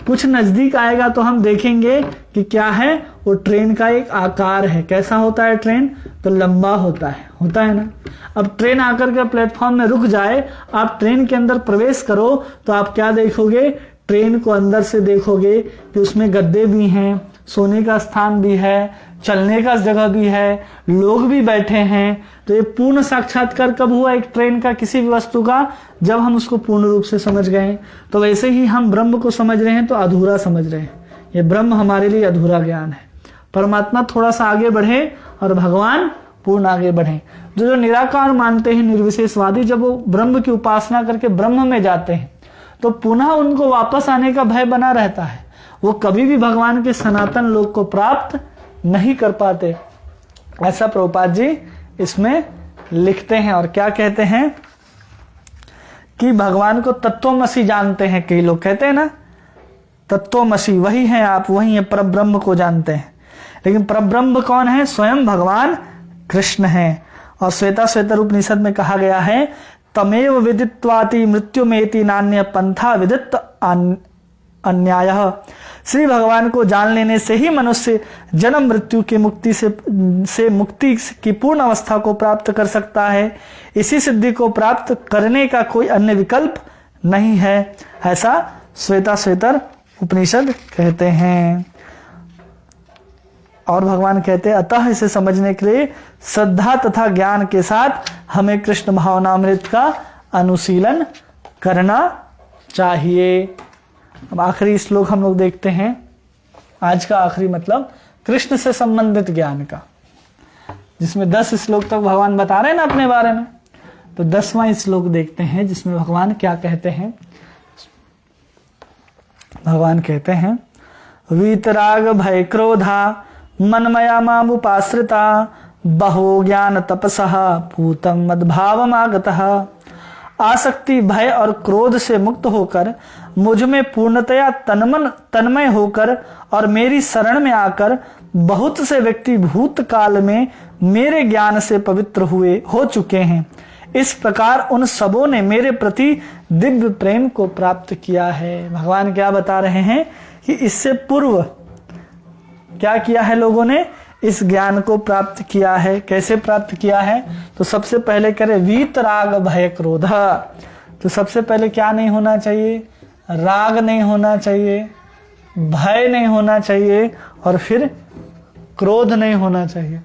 कुछ नजदीक आएगा तो हम देखेंगे कि क्या है? वो ट्रेन का एक आकार है। कैसा होता है ट्रेन? तो लंबा होता है ना। अब ट्रेन आकर के प्लेटफॉर्म में रुक जाए, आप ट्रेन के अंदर प्रवेश करो तो आप क्या देखोगे? ट्रेन को अंदर से देखोगे कि उसमें गद्दे भी हैं, सोने का स्थान भी है, चलने का जगह भी है, लोग भी बैठे हैं। तो ये पूर्ण साक्षात्कार कब हुआ एक ट्रेन का, किसी भी वस्तु का? जब हम उसको पूर्ण रूप से समझ गए। तो वैसे ही हम ब्रह्म को समझ रहे हैं तो अधूरा समझ रहे हैं। ये ब्रह्म हमारे लिए अधूरा ज्ञान है। परमात्मा थोड़ा सा आगे बढ़े और भगवान पूर्ण आगे बढ़े। जो निराकार मानते हैं, निर्विशेषवादी, जब वो ब्रह्म की उपासना करके ब्रह्म में जाते हैं तो पुनः उनको वापस आने का भय बना रहता है। वो कभी भी भगवान के सनातन लोक को प्राप्त नहीं कर पाते। ऐसा प्रभुपाद जी इसमें लिखते हैं। और क्या कहते हैं कि भगवान को तत्वमसि जानते हैं। कई लोग कहते हैं ना, तत्वमसि वही हैं आप, वही है, परब्रह्म को जानते हैं। लेकिन परब्रह्म कौन है? स्वयं भगवान कृष्ण हैं। और श्वेता उपनिषद में कहा गया है, तमेव विदित्वाति मृत्युमेति नान्य पंथा विदित अन्यायः। श्री भगवान को जान लेने से ही मनुष्य जन्म मृत्यु की मुक्ति से मुक्ति की पूर्ण अवस्था को प्राप्त कर सकता है। इसी सिद्धि को प्राप्त करने का कोई अन्य विकल्प नहीं है, ऐसा श्वेता उपनिषद कहते हैं। और भगवान कहते हैं, अतः इसे समझने के लिए श्रद्धा तथा ज्ञान के साथ हमें कृष्ण भावनामृत का अनुशीलन करना चाहिए। अब आखिरी श्लोक हम लोग देखते हैं। आज का आखिरी मतलब कृष्ण से संबंधित ज्ञान का, जिसमें 10 श्लोक तक भगवान बता रहे हैं ना अपने बारे में। तो 10वां श्लोक देखते हैं, जिसमें भगवान क्या कहते हैं। भगवान कहते हैं, वीतराग भय क्रोधा मनमया मामुपाश्रिता बहो ज्ञान तपसः पूतं मद्भावमागतः। आसक्ति, भय और क्रोध से मुक्त होकर मुझ में पूर्णतया तन्मय होकर और मेरी शरण में आकर बहुत से व्यक्ति भूतकाल में मेरे ज्ञान से पवित्र हो चुके हैं। इस प्रकार उन सबों ने मेरे प्रति दिव्य प्रेम को प्राप्त किया है। भगवान क्या बता रहे हैं कि इससे पूर्व क्या किया है लोगों ने, इस ज्ञान को प्राप्त किया है। कैसे प्राप्त किया है, तो सबसे पहले करें वीतराग भय क्रोध। तो सबसे पहले क्या नहीं होना चाहिए, राग नहीं होना चाहिए, भय नहीं होना चाहिए, और फिर क्रोध नहीं होना चाहिए।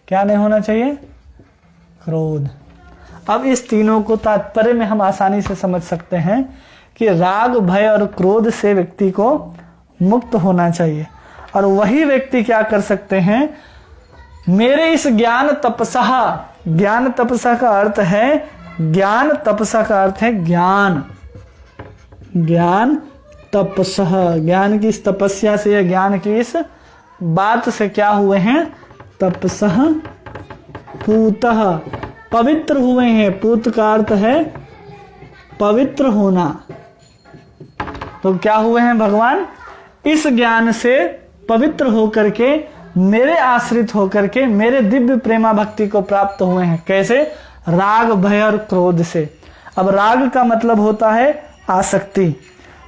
क्या नहीं होना चाहिए, क्रोध। अब इस तीनों को तात्पर्य में हम आसानी से समझ सकते हैं कि राग भय और क्रोध से व्यक्ति को मुक्त होना चाहिए। और वही व्यक्ति क्या कर सकते हैं, मेरे इस ज्ञान तपसा, ज्ञान तपसा का अर्थ है, ज्ञान तपसा का अर्थ है ज्ञान, ज्ञान तपसः, ज्ञान की इस तपस्या से या ज्ञान की इस बात से क्या हुए हैं, तपसः पूतः, पवित्र हुए हैं। पूत का अर्थ है पवित्र होना। तो क्या हुए हैं भगवान, इस ज्ञान से पवित्र होकर के, मेरे आश्रित होकर के, मेरे दिव्य प्रेमा भक्ति को प्राप्त हुए हैं। कैसे, राग भय और क्रोध से। अब राग का मतलब होता है आसक्ति।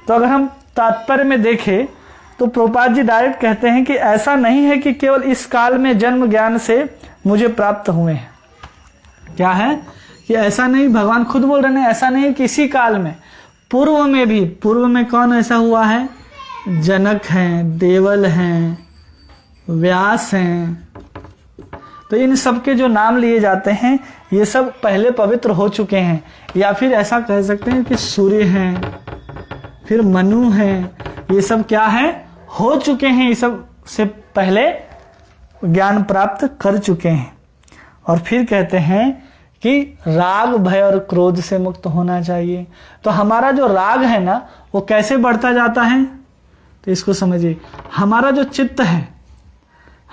तो अगर हम तात्पर्य में देखें तो प्रभुपाद जी डायरेक्ट कहते हैं कि ऐसा नहीं है कि केवल इस काल में जन्म ज्ञान से मुझे प्राप्त हुए हैं। क्या है कि ऐसा नहीं, भगवान खुद बोल रहे हैं, ऐसा नहीं है कि इसी काल में, पूर्व में भी। पूर्व में कौन ऐसा हुआ है, जनक हैं, देवल हैं, व्यास हैं। तो इन सब के जो नाम लिए जाते हैं ये सब पहले पवित्र हो चुके हैं। या फिर ऐसा कह सकते हैं कि सूर्य हैं, फिर मनु हैं, ये सब क्या है, हो चुके हैं, ये सब से पहले ज्ञान प्राप्त कर चुके हैं। और फिर कहते हैं कि राग भय और क्रोध से मुक्त होना चाहिए। तो हमारा जो राग है ना, वो कैसे बढ़ता जाता है, तो इसको समझिए। हमारा जो चित्त है,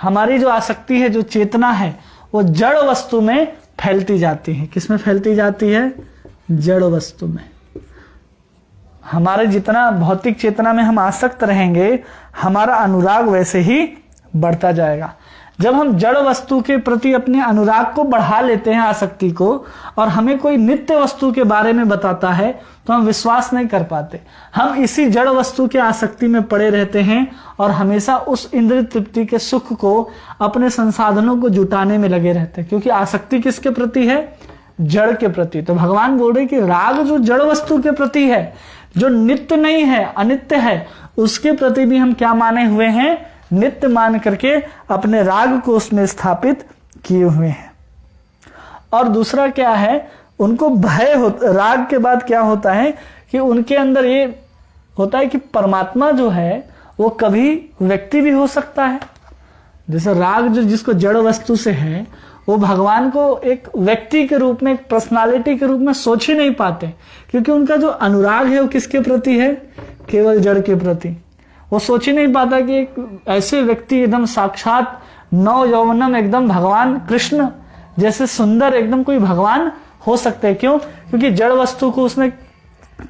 हमारी जो आसक्ति है, जो चेतना है, वो जड़ वस्तु में फैलती जाती है। किसमें फैलती जाती है, जड़ वस्तु में। हमारे जितना भौतिक चेतना में हम आसक्त रहेंगे, हमारा अनुराग वैसे ही बढ़ता जाएगा। जब हम जड़ वस्तु के प्रति अपने अनुराग को बढ़ा लेते हैं, आसक्ति को, और हमें कोई नित्य वस्तु के बारे में बताता है, तो हम विश्वास नहीं कर पाते। हम इसी जड़ वस्तु के आसक्ति में पड़े रहते हैं और हमेशा उस इंद्रिय तृप्ति के सुख को, अपने संसाधनों को जुटाने में लगे रहते हैं। क्योंकि आसक्ति किसके प्रति है, जड़ के प्रति। तो भगवान बोल रहे कि राग जो जड़ वस्तु के प्रति है, जो नित्य नहीं है, अनित्य है, उसके प्रति भी हम क्या माने हुए हैं, नित्य मान करके अपने राग को उसमें स्थापित किए हुए हैं। और दूसरा क्या है, उनको भय हो, राग के बाद क्या होता है कि उनके अंदर ये होता है कि परमात्मा जो है वो कभी व्यक्ति भी हो सकता है। जैसे राग जो जिसको जड़ वस्तु से है, वो भगवान को एक व्यक्ति के रूप में, एक पर्सनालिटी के रूप में सोच ही नहीं पाते। क्योंकि उनका जो अनुराग है वो किसके प्रति है, केवल जड़ के प्रति। वो सोच ही नहीं पाता कि एक ऐसे व्यक्ति एकदम साक्षात नव यौवनम, एकदम भगवान कृष्ण जैसे सुंदर एकदम कोई भगवान हो सकते हैं। क्यों, क्योंकि जड़ वस्तु को उसने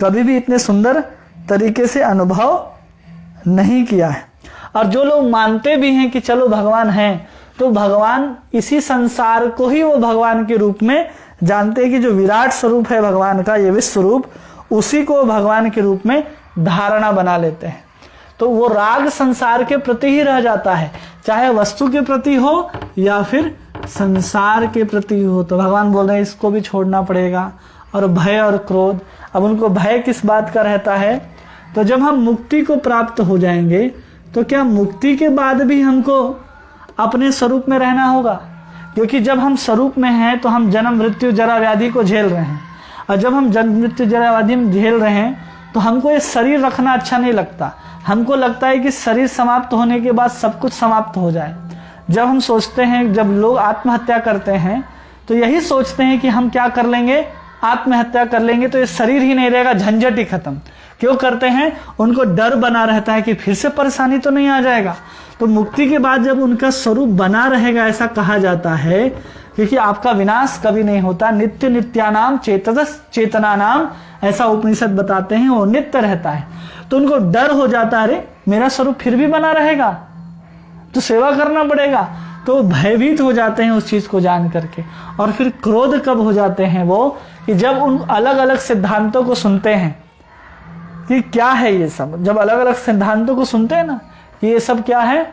कभी भी इतने सुंदर तरीके से अनुभव नहीं किया है। और जो लोग मानते भी हैं कि चलो भगवान हैं, तो भगवान इसी संसार को ही वो भगवान के रूप में जानते हैं कि जो विराट स्वरूप है भगवान का, ये विश्व स्वरूप, उसी को भगवान के रूप में धारणा बना लेते हैं। तो वो राग संसार के प्रति ही रह जाता है, चाहे वस्तु के प्रति हो या फिर संसार के प्रति हो। तो भगवान बोल रहे हैं इसको भी छोड़ना पड़ेगा। और भय और क्रोध, अब उनको भय किस बात का रहता है, तो जब हम मुक्ति को प्राप्त हो जाएंगे, तो क्या मुक्ति के बाद भी हमको अपने स्वरूप में रहना होगा? क्योंकि जब हम स्वरूप में हैं तो हम जन्म मृत्यु जरा व्याधि को झेल रहे हैं। और जब हम जन्म मृत्यु जरा व्याधि में झेल रहे हैं, तो हमको ये शरीर रखना अच्छा नहीं लगता। हमको लगता है कि शरीर समाप्त होने के बाद सब कुछ समाप्त हो जाए। जब हम सोचते हैं, जब लोग आत्महत्या करते हैं, तो यही सोचते हैं कि हम क्या कर लेंगे, आत्महत्या कर लेंगे तो ये शरीर ही नहीं रहेगा, झंझट ही खत्म। क्यों करते हैं, उनको डर बना रहता है कि फिर से परेशानी तो नहीं आ जाएगा। तो मुक्ति के बाद जब उनका स्वरूप बना रहेगा, ऐसा कहा जाता है, क्योंकि आपका विनाश कभी नहीं होता। नित्य नित्यानाम चेतस चेतनानाम, ऐसा उपनिषद बताते हैं, वो नित्य रहता है। तो उनको डर हो जाता है, अरे मेरा स्वरूप फिर भी बना रहेगा तो सेवा करना पड़ेगा। तो भयभीत हो जाते हैं उस चीज को जान करके। और फिर क्रोध कब हो जाते हैं वो, कि जब उन अलग अलग सिद्धांतों को सुनते हैं, कि क्या है ये सब। जब अलग अलग सिद्धांतों को सुनते हैं ना कि ये सब क्या है,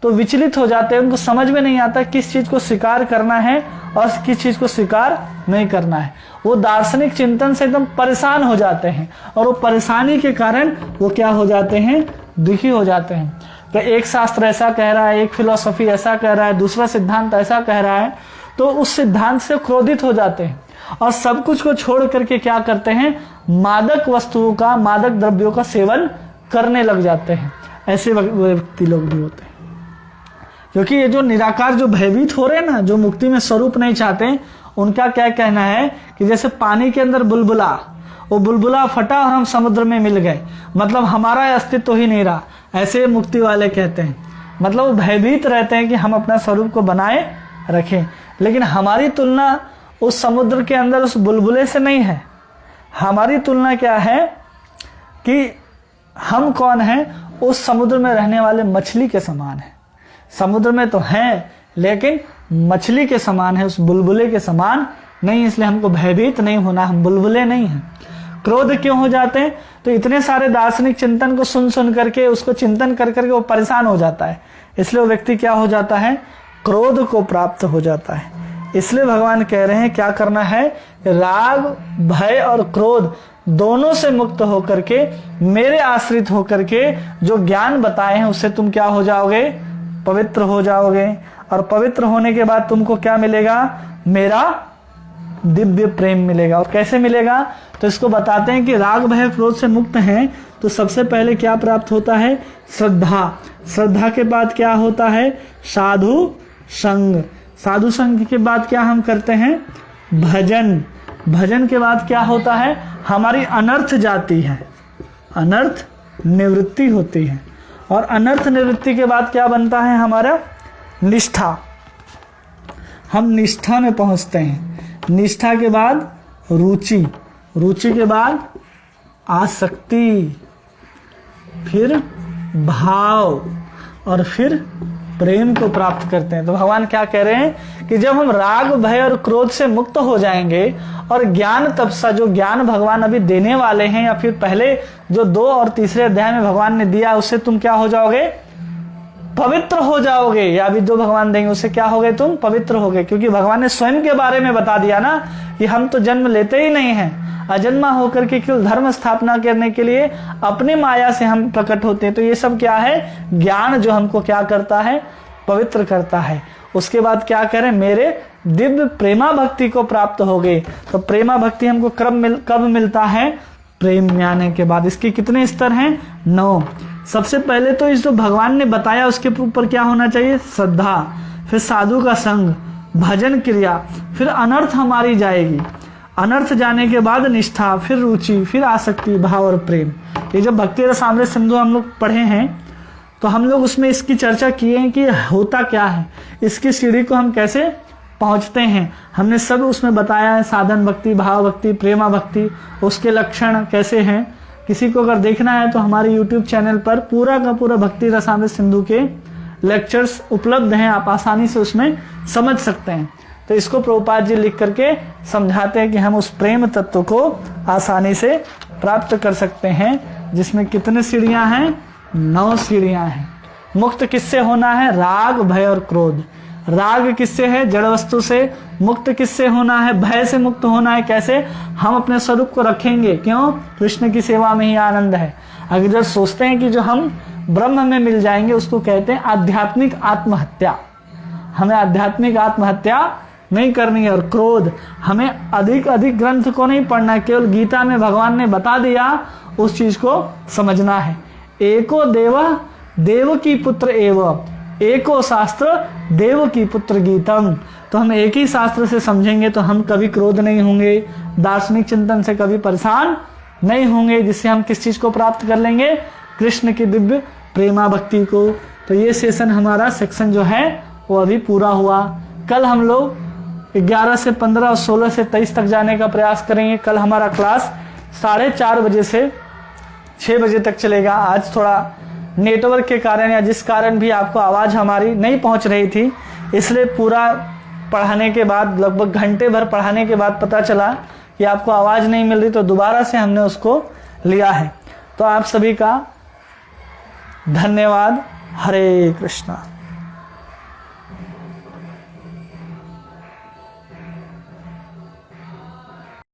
तो विचलित हो जाते हैं, उनको समझ में नहीं आता किस चीज को स्वीकार करना है और किस चीज को स्वीकार नहीं करना है। वो दार्शनिक चिंतन से एकदम परेशान हो जाते हैं और वो परेशानी के कारण वो क्या हो जाते हैं, दुखी हो जाते हैं। तो एक शास्त्र ऐसा कह रहा है, एक फिलॉसफी ऐसा कह रहा है, दूसरा सिद्धांत ऐसा कह रहा है, तो उस सिद्धांत से क्रोधित हो जाते हैं और सब कुछ को छोड़ करके क्या करते हैं, मादक वस्तुओं का, मादक द्रव्यों का सेवन करने लग जाते हैं। ऐसे व्यक्ति लोग भी होते हैं, क्योंकि ये जो निराकार, जो भयभीत हो रहे हैं ना, जो मुक्ति में स्वरूप नहीं चाहते, उनका क्या कहना है कि जैसे पानी के अंदर बुलबुला, वो बुलबुला फटा और हम समुद्र में मिल गए, मतलब हमारा अस्तित्व ही नहीं रहा। ऐसे मुक्ति वाले कहते हैं, मतलब वो भयभीत रहते हैं कि हम अपना स्वरूप को बनाए रखें। लेकिन हमारी तुलना उस समुद्र के अंदर उस बुलबुले से नहीं है। हमारी तुलना क्या है कि हम कौन हैं, उस समुद्र में रहने वाले मछली के समान है। समुद्र में तो हैं लेकिन मछली के समान है, उस बुलबुले के समान नहीं। इसलिए हमको भयभीत नहीं होना, हम बुलबुले नहीं हैं। क्रोध क्यों हो जाते हैं, तो इतने सारे दार्शनिक चिंतन को सुन करके, उसको चिंतन कर करके वो परेशान हो जाता है, इसलिए वो व्यक्ति क्या हो जाता है, क्रोध को प्राप्त हो जाता है। इसलिए भगवान कह रहे हैं क्या करना है, राग, भय और क्रोध दोनों से मुक्त होकर के, मेरे आश्रित होकर के जो ज्ञान बताए हैं उससे तुम क्या हो जाओगे, पवित्र हो जाओगे। और पवित्र होने के बाद तुमको क्या मिलेगा, मेरा दिव्य प्रेम मिलेगा। और कैसे मिलेगा, तो इसको बताते हैं कि राग भय क्रोध से मुक्त हैं तो सबसे पहले क्या प्राप्त होता है, श्रद्धा। श्रद्धा के बाद क्या होता है, साधु संग। साधु संग के बाद क्या हम करते हैं, भजन। भजन के बाद क्या होता है, हमारी अनर्थ जाती है, अनर्थ निवृत्ति होती है। और अनर्थ निवृत्ति के बाद क्या बनता है हमारा, निष्ठा। हम निष्ठा में पहुंचते हैं। निष्ठा के बाद रुचि, रुचि के बाद आसक्ति, फिर भाव और फिर प्रेम को प्राप्त करते हैं। तो भगवान क्या कह रहे हैं कि जब हम राग भय और क्रोध से मुक्त हो जाएंगे और ज्ञान तपसा, जो ज्ञान भगवान अभी देने वाले हैं या फिर पहले जो 2 और तीसरे अध्याय में भगवान ने दिया, उससे तुम क्या हो जाओगे, पवित्र हो जाओगे। या अभी जो भगवान देंगे उससे क्या हो गए, तुम पवित्र हो गए। क्योंकि भगवान ने स्वयं के बारे में बता दिया ना कि हम तो जन्म लेते ही नहीं हैं, अजन्मा होकर के केवल धर्म स्थापना करने के लिए अपनी माया से हम प्रकट होते हैं। तो ये सब क्या है, ज्ञान जो हमको क्या करता है, पवित्र करता है। उसके बाद क्या करें, मेरे दिव्य प्रेमा भक्ति को प्राप्त हो गए। तो प्रेमा भक्ति हमको कब मिलता है, प्रेम में आने के बाद। इसके कितने स्तर हैं, 9। सबसे पहले तो इस जो भगवान ने बताया उसके ऊपर क्या होना चाहिए, श्रद्धा, फिर साधु का संग, भजन क्रिया, फिर अनर्थ हमारी जाएगी, अनर्थ जाने के बाद निष्ठा, फिर रुचि, फिर आसक्ति, भाव और प्रेम। ये जब भक्ति रसामृत सिंधु हम लोग पढ़े हैं तो हम लोग उसमें इसकी चर्चा किए हैं कि होता क्या है, इसकी सीढ़ी को हम कैसे पहुंचते हैं। हमने सब उसमें बताया है, साधन भक्ति, भाव भक्ति, प्रेमा भक्ति, उसके लक्षण कैसे हैं। किसी को अगर देखना है तो हमारे YouTube चैनल पर पूरा का पूरा भक्ति रसामृत सिंधु के लेक्चर्स उपलब्ध हैं, आप आसानी से उसमें समझ सकते हैं। तो इसको प्रभुपाद जी लिख करके समझाते हैं कि हम उस प्रेम तत्व को आसानी से प्राप्त कर सकते हैं, जिसमें कितने सीढ़ियां हैं, 9 सीढ़ियां हैं। मुक्त किससे होना है, राग भय और क्रोध। राग किससे है, जड़ वस्तु से। मुक्त किससे होना है, भय से मुक्त होना है। कैसे, हम अपने स्वरूप को रखेंगे, क्यों, कृष्ण की सेवा में ही आनंद है। अगर जो सोचते हैं कि जो हम ब्रह्म में मिल जाएंगे, उसको कहते हैं आध्यात्मिक आत्महत्या। हमें आध्यात्मिक आत्महत्या नहीं करनी है। और क्रोध, हमें अधिक ग्रंथ को नहीं पढ़ना है, केवल गीता में भगवान ने बता दिया उस चीज को समझना है। एको देव देव की पुत्र एव, एको शास्त्र देव की पुत्र गीतम। तो हम एक ही शास्त्र से समझेंगे तो हम कभी क्रोध नहीं होंगे, दार्शनिक चिंतन से कभी परेशान नहीं होंगे, जिससे हम किस चीज को प्राप्त कर लेंगे, कृष्ण की दिव्य प्रेमा भक्ति को। तो ये सेशन हमारा सेक्शन जो है वो अभी पूरा हुआ। कल हम लोग 11 से 15 और 16 से 23 तक जाने का प्रयास करेंगे। कल हमारा क्लास 4:30 बजे से 6 बजे तक चलेगा। आज थोड़ा नेटवर्क के कारण या जिस कारण भी आपको आवाज़ हमारी नहीं पहुंच रही थी, इसलिए पूरा पढ़ाने के बाद, लगभग घंटे भर पढ़ाने के बाद पता चला कि आपको आवाज़ नहीं मिल रही, तो दोबारा से हमने उसको लिया है। तो आप सभी का धन्यवाद। हरे कृष्णा।